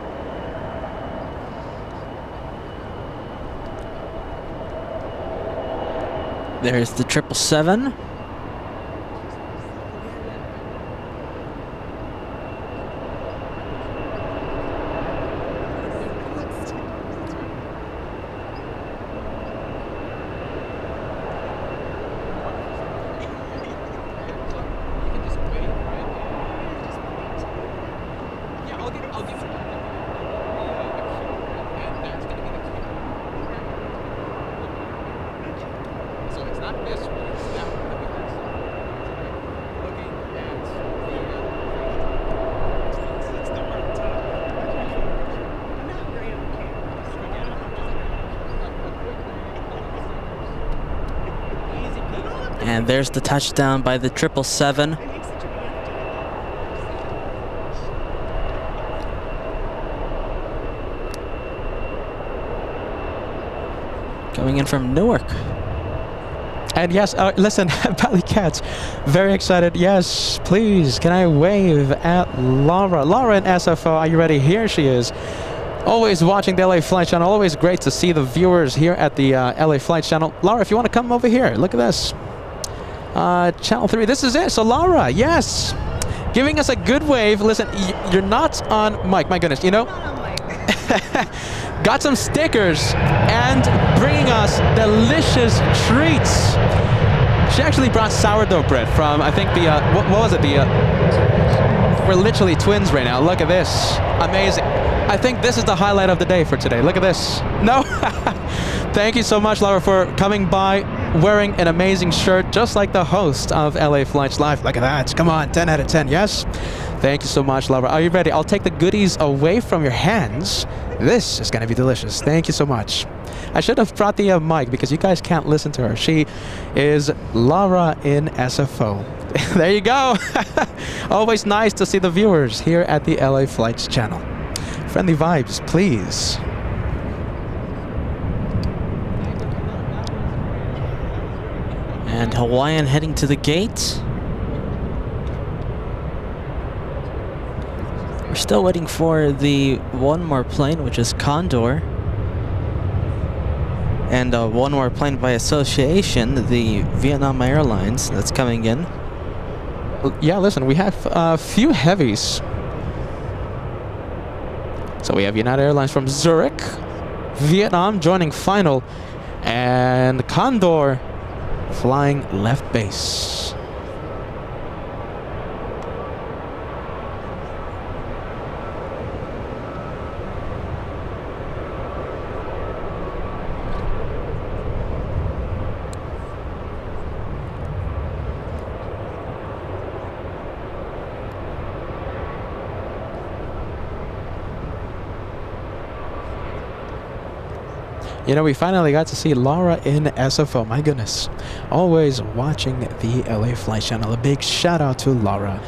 There's the 777. And there's the touchdown by the 777. Coming in from Newark. And yes, listen, Valley Cats, very excited. Yes, please, can I wave at Laura? Laura in SFO, are you ready? Here she is. Always watching the LA Flight Channel. Always great to see the viewers here at the LA Flight Channel. Laura, if you want to come over here, look at this. Channel 3, this is it. So Laura, yes, giving us a good wave. Listen, you're not on mic, my goodness, you know. Got some stickers and bringing us delicious treats. She actually brought sourdough bread from, I think the, what was it? We're literally twins right now. Look at this. Amazing. I think this is the highlight of the day for today. Look at this. No? Thank you so much, Laura, for coming by, wearing an amazing shirt, just like the host of LA Flights Live. Look at that. Come on, 10 out of 10, yes? Thank you so much, Laura. Are you ready? I'll take the goodies away from your hands. This is going to be delicious. Thank you so much. I should have brought the mic because you guys can't listen to her. She is Laura in SFO. There you go. Always nice to see the viewers here at the LA Flights channel. Friendly vibes, please. And Hawaiian heading to the gate. We're still waiting for the one more plane, which is Condor. And one more plane by association, the Vietnam Airlines, that's coming in. Yeah, listen, we have a few heavies. So we have United Airlines from Zurich, Vietnam joining final, and Condor flying left base. You know, we finally got to see Laura in SFO. My goodness. Always watching the LA Flight Channel. A big shout out to Laura.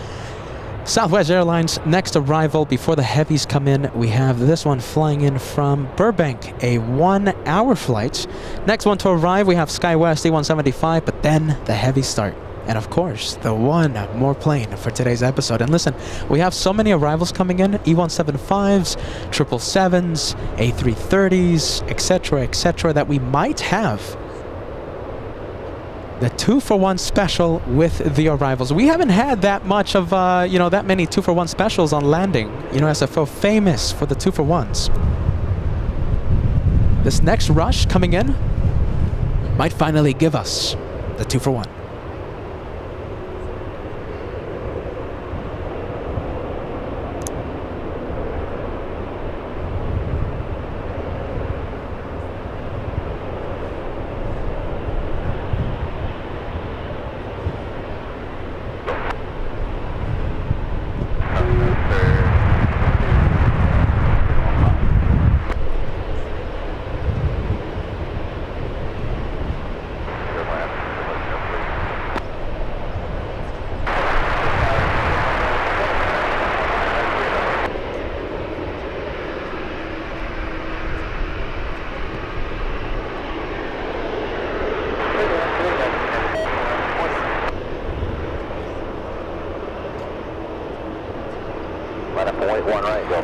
Southwest Airlines, next arrival before the heavies come in. We have this one flying in from Burbank, a 1-hour flight. Next one to arrive, we have SkyWest E175, but then the heavies start. And of course, the one more plane for today's episode. And listen, we have so many arrivals coming in, E175s, 777s, A330s, etc., that we might have the 2-for-1 special with the arrivals. We haven't had that much of, you know, that many 2-for-1 specials on landing. You know, SFO famous for the 2-for-1s. This next rush coming in might finally give us the 2-for-1.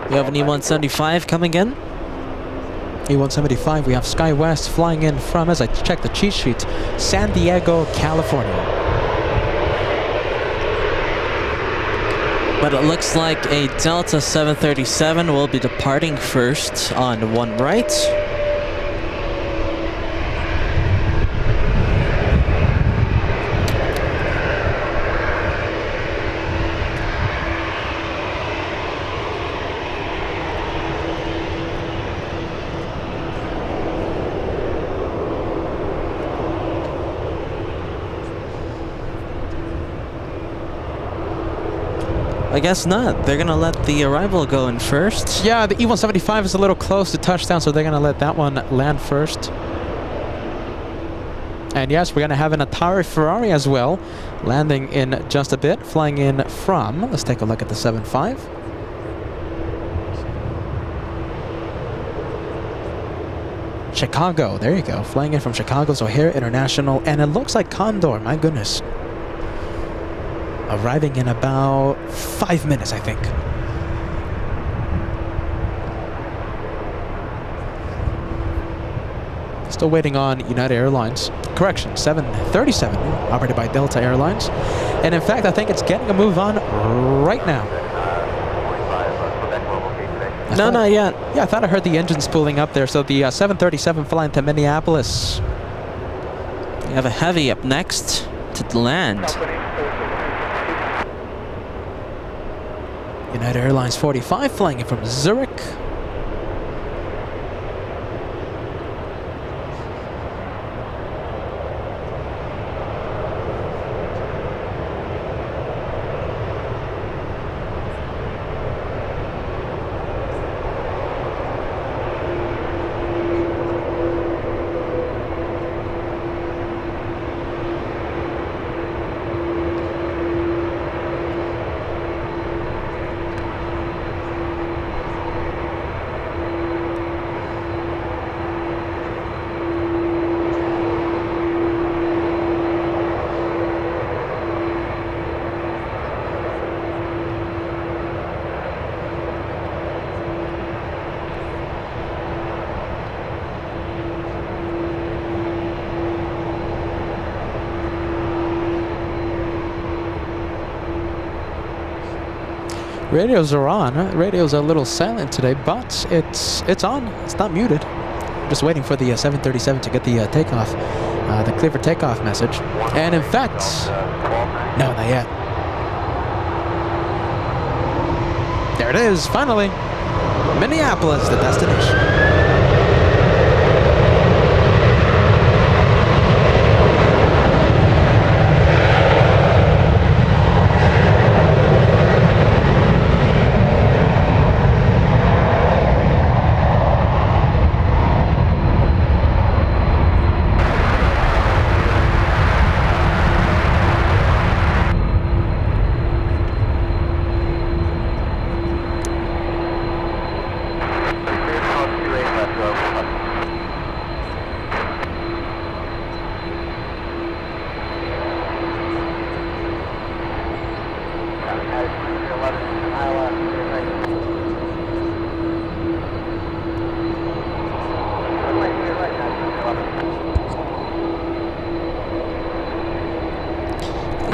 We have an E175 coming in. E175, we have SkyWest flying in from, as I check the cheat sheet, San Diego, California. But it looks like a Delta 737 will be departing first on one right. I guess not. They're gonna let the arrival go in first. Yeah, the E175 is a little close to touchdown, so they're gonna let that one land first. And yes, we're going to have an Atari Ferrari as well, landing in just a bit, flying in from, let's take a look at the 7.5. Chicago, there you go, flying in from Chicago's O'Hare International, and it looks like Condor, my goodness. Arriving in about 5 minutes, I think. Still waiting on United Airlines. Correction, 737, operated by Delta Airlines. And in fact, I think it's getting a move on right now. No, not yet. Yeah, I thought I heard the engine spooling up there. So the 737 flying to Minneapolis. We have a Heavy up next to land. United Airlines 45 flying in from Zurich. Radios are on. Radios are a little silent today, but it's on. It's not muted. Just waiting for the 737 to get the takeoff, the clear for takeoff message. And in fact, no, not yet. There it is, finally. Minneapolis, the destination.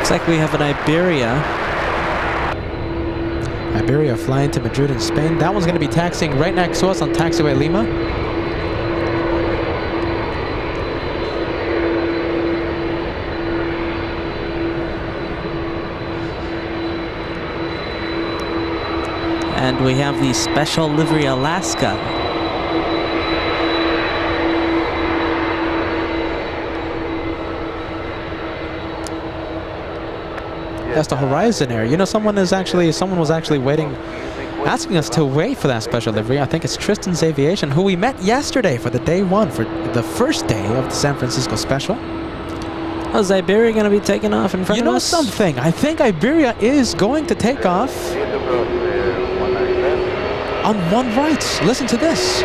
Looks like we have an Iberia. Iberia flying to Madrid in Spain. That one's going to be taxiing right next to us on taxiway Lima. And we have the special livery Alaska. That's the Horizon Air. You know, someone was actually waiting, asking us to wait for that special livery. I think it's Tristan's Aviation, who we met yesterday for the day one, for the first day of the San Francisco special. Oh, is Iberia going to be taking off in front of us? You know something? I think Iberia is going to take off on one right. Listen to this.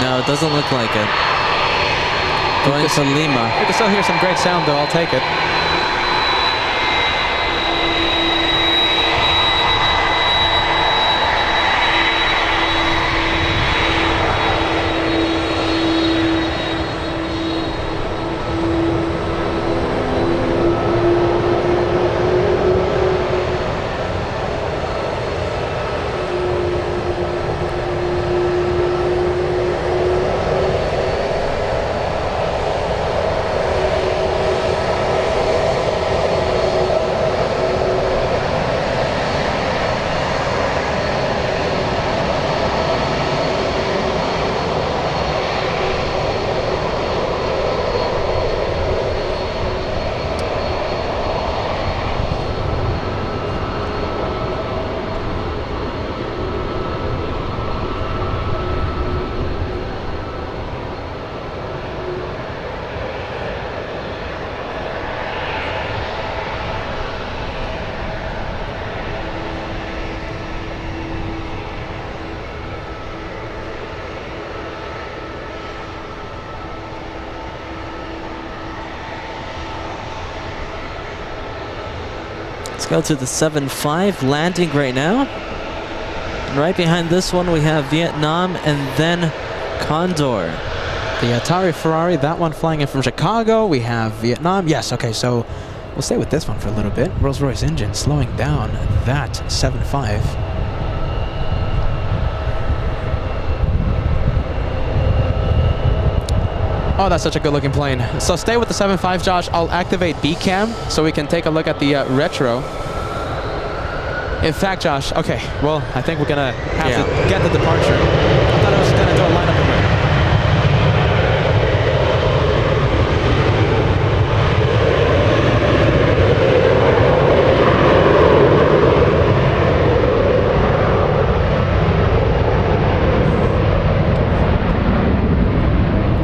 No, it doesn't look like it. Going to Lima. You can still hear some great sound, though. I'll take it. Go to the 7.5, landing right now. And right behind this one, we have Vietnam and then Condor. The Atari Ferrari, that one flying in from Chicago. We have Vietnam. Yes, okay, so we'll stay with this one for a little bit. Rolls-Royce engine slowing down that 7.5. Oh, that's such a good looking plane. So stay with the 7.5, Josh. I'll activate B-Cam so we can take a look at the retro. In fact, Josh, okay, well, I think we're gonna have to get the departure. I thought I was gonna do a lineup number.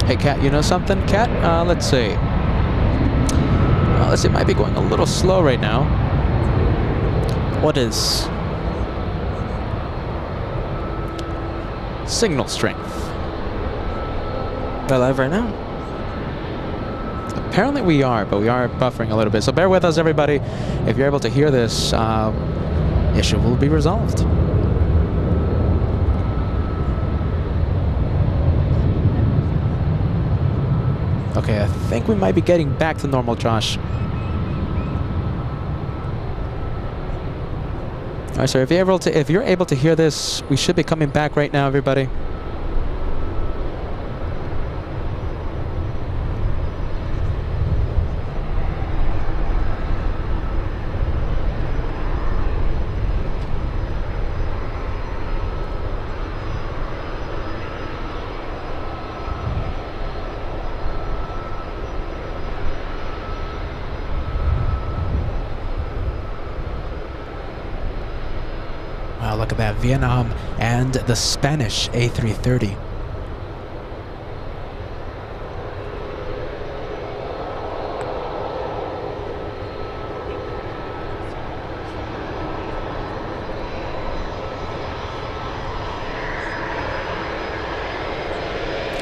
Hey, Kat, you know something, Kat? Let's see. It might be going a little slow right now. What is? Signal strength. We're live right now? Apparently we are, but we are buffering a little bit. So bear with us, everybody. If you're able to hear this, issue will be resolved. Okay, I think we might be getting back to normal, Josh. All right, so if you're able to hear this, we should be coming back right now, everybody. Wow, look at that, Vietnam and the Spanish A330.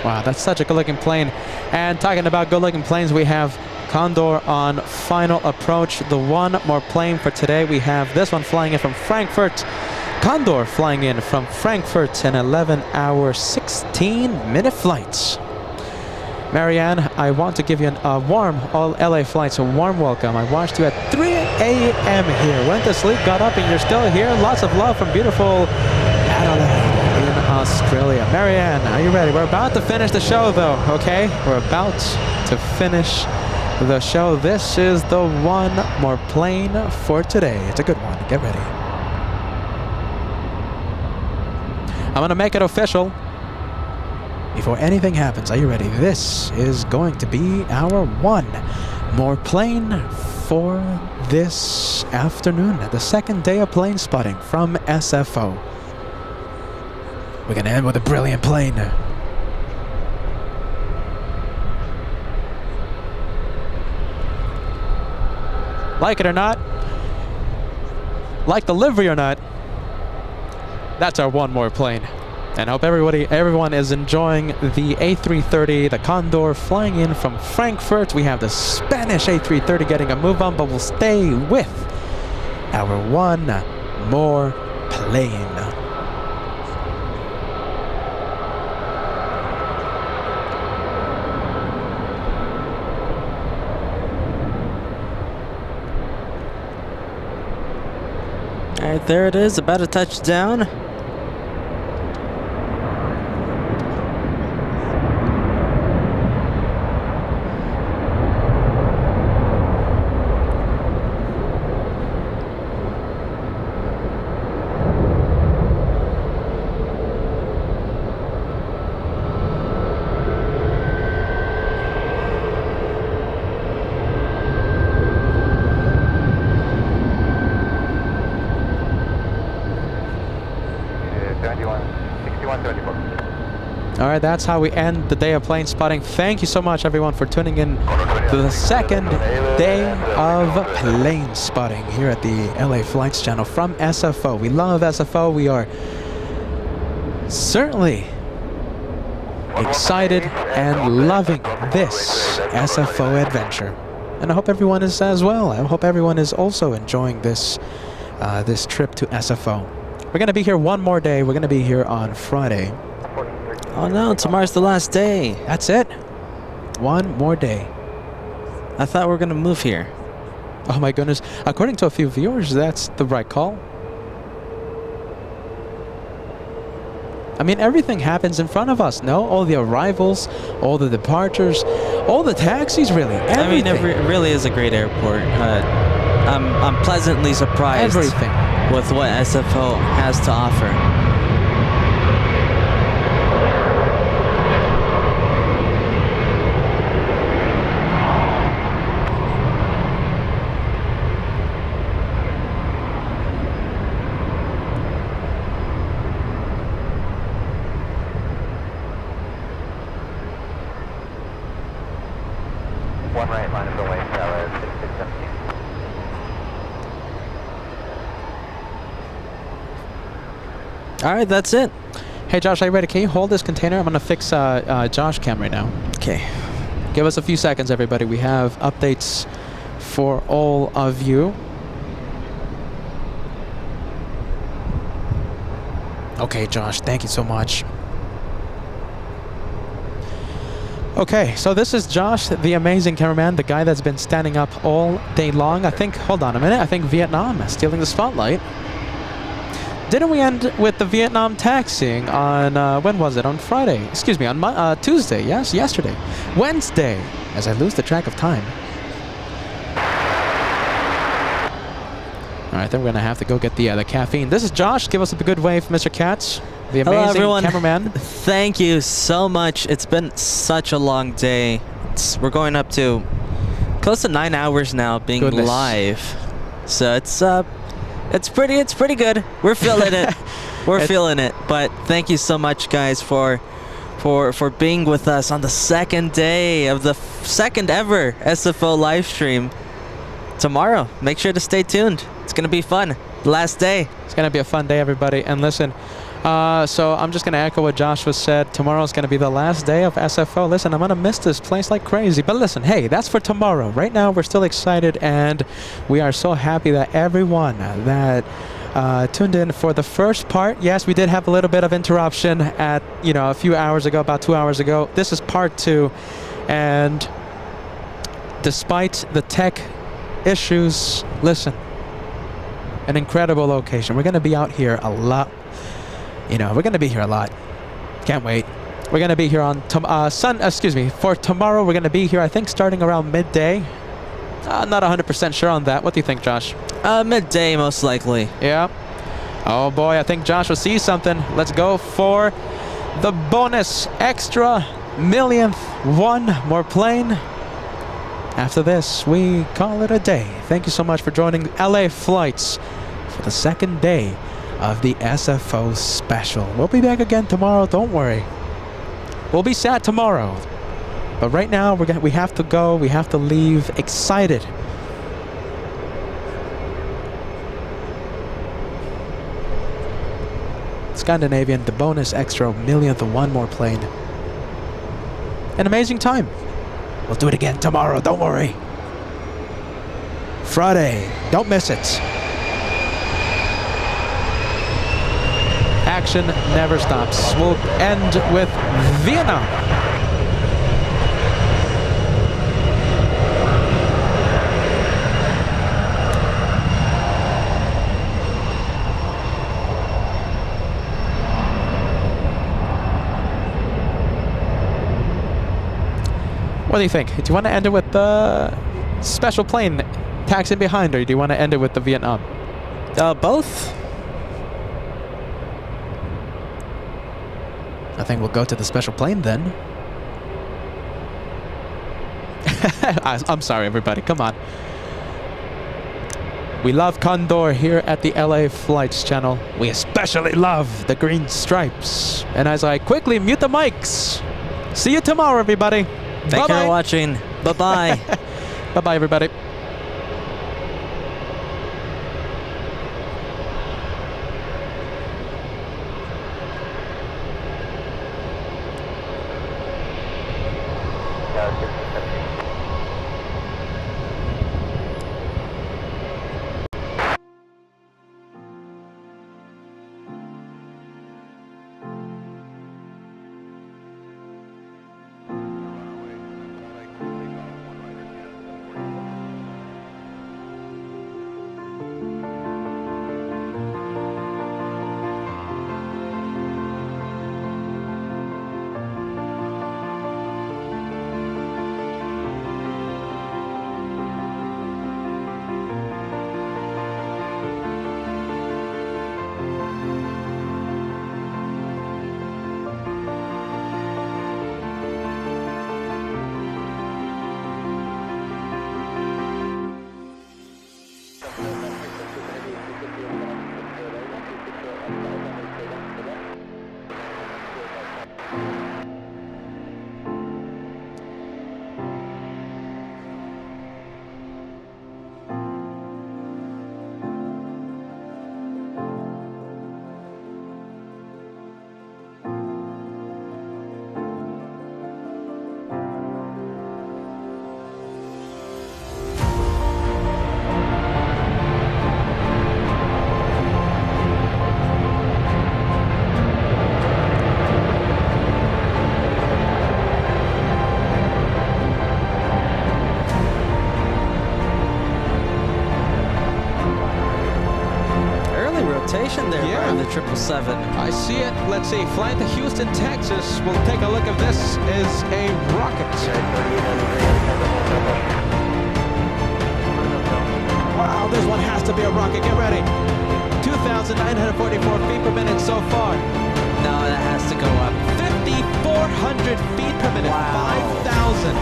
Wow, that's such a good-looking plane. And talking about good-looking planes, we have Condor on final approach. The one more plane for today. We have this one flying in from Frankfurt. Condor flying in from Frankfurt, an 11-hour, 16-minute flight. Marianne, I want to give you a warm, all LA flights, a warm welcome. I watched you at 3 a.m. here. Went to sleep, got up, and you're still here. Lots of love from beautiful Adelaide in Australia. Marianne, are you ready? We're about to finish the show, though, okay? We're about to finish the show. This is the one more plane for today. It's a good one. Get ready. I'm going to make it official before anything happens. Are you ready? This is going to be our one more plane for this afternoon. The second day of plane spotting from SFO. We're going to end with a brilliant plane. Like it or not, like the livery or not, that's our one more plane. And I hope everyone is enjoying the A330, the Condor flying in from Frankfurt. We have the Spanish A330 getting a move on, but we'll stay with our one more plane. All right, there it is, about to touch down. All right, that's how we end the day of plane spotting. Thank you so much, everyone, for tuning in to the second day of plane spotting here at the LA Flights channel from SFO. We love SFO. We are certainly excited and loving this SFO adventure. and I hope everyone is as well. I hope everyone is also enjoying this this trip to SFO. We're gonna be here one more day. We're gonna be here on Friday. Oh no, tomorrow's the last day. That's it. One more day. I thought we were gonna move here. Oh my goodness. According to a few viewers, that's the right call. I mean, everything happens in front of us, no? All the arrivals, all the departures, all the taxis, really. Everything. I mean, it really is a great airport. I'm pleasantly surprised Everything. with what SFO has to offer. One right, line of the way, tower 6617. All right, that's it. Hey Josh, are you ready? Can you hold this container? I'm gonna fix Josh cam right now. Okay. Give us a few seconds, everybody. We have updates for all of you. Okay, Josh, thank you so much. Okay, so this is Josh, the amazing cameraman, the guy that's been standing up all day long. I think, hold on a minute, I think Vietnam is stealing the spotlight. Didn't we end with the Vietnam taxiing on, when was it? On Friday? Excuse me, on Tuesday, yes, yesterday. Wednesday, as I lose the track of time. All right, then we're gonna have to go get the caffeine. This is Josh, give us a good wave, Mr. Katz, the amazing Hello, everyone. cameraman. Thank you so much. It's been such a long day. We're going up to close to 9 hours now being Goodness. live. So it's pretty good. We're feeling it. We're feeling it. But thank you so much, guys, for being with us on the second day of the second ever SFO live stream. Tomorrow, make sure to stay tuned. It's gonna be fun. Last day. It's gonna be a fun day, everybody. And listen, so I'm just gonna echo what Joshua said. Tomorrow's gonna be the last day of SFO. Listen, I'm gonna miss this place like crazy. But listen, hey, that's for tomorrow. Right now, we're still excited, and we are so happy that everyone that tuned in for the first part. Yes, we did have a little bit of interruption at, you know, a few hours ago, about 2 hours ago. This is part 2, and despite the tech issues, listen, an incredible location. We're gonna be out here a lot. You know, we're gonna be here a lot. Can't wait. We're gonna be here on for tomorrow. We're gonna be here, I think, starting around midday. Not 100% sure on that. What do you think, Josh? Midday, most likely. Yeah. Oh boy, I think Josh will see something. Let's go for the bonus extra millionth one more plane. After this, we call it a day. Thank you so much for joining LA Flights for the second day of the SFO special. We'll be back again tomorrow, don't worry. We'll be sad tomorrow. But right now, we have to go, we have to leave excited. Scandinavian, the bonus extra millionth one more plane. An amazing time. We'll do it again tomorrow, don't worry. Friday, don't miss it. Action never stops. We'll end with Vietnam. What do you think? Do you want to end it with the special plane taxiing behind, or do you want to end it with the Vietnam? Both. I think we'll go to the special plane then. I'm sorry, everybody. Come on. We love Condor here at the LA Flights channel. We especially love the green stripes. And as I quickly mute the mics, see you tomorrow, everybody. Thank you for watching. Bye-bye. Bye-bye, everybody. There Yeah. by the 777. I see it. Let's see. Flying to Houston, Texas. We'll take a look if this is a rocket. Wow, this one has to be a rocket. Get ready. 2,944 feet per minute so far. No, that has to go up. 5,400 feet per minute. Wow. 5,000.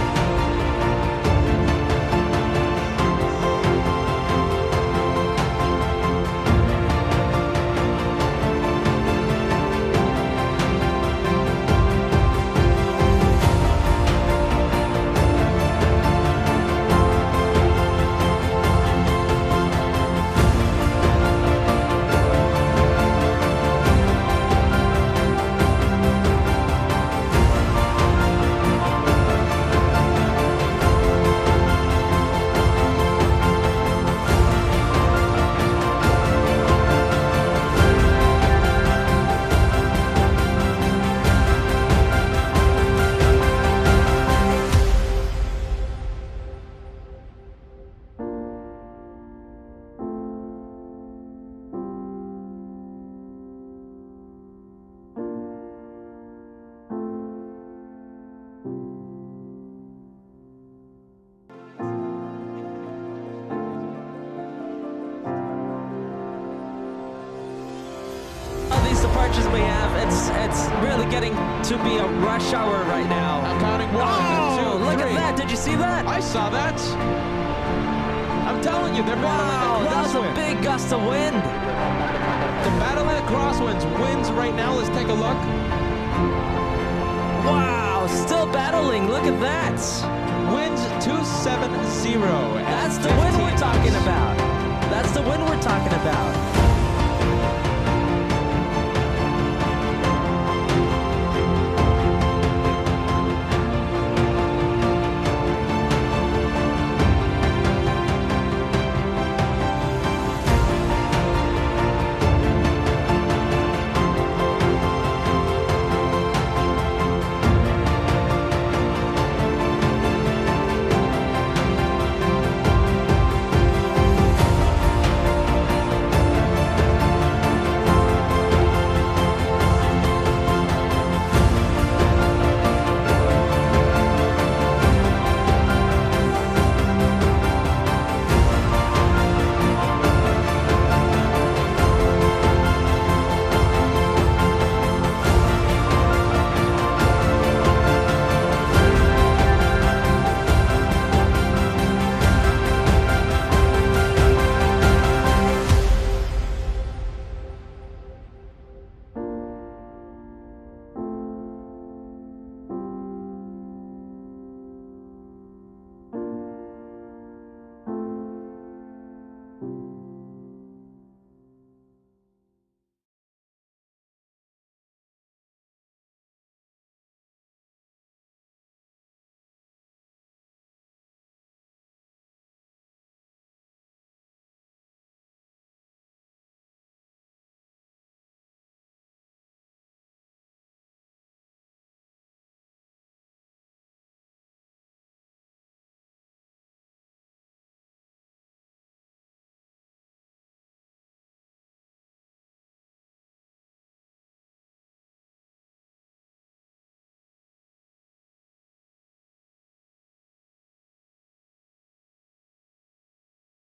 Departures we have, it's really getting to be a rush hour right now. I'm counting 1, 2, 3. Look at that! Did you see that? I saw that. I'm telling you, they're battling the That was a crosswind. big gust of wind. They're battling the crosswinds. Winds right now. Let's take a look. Wow, still battling. Look at that. Winds 270. That's the wind we're talking about. That's the wind we're talking about.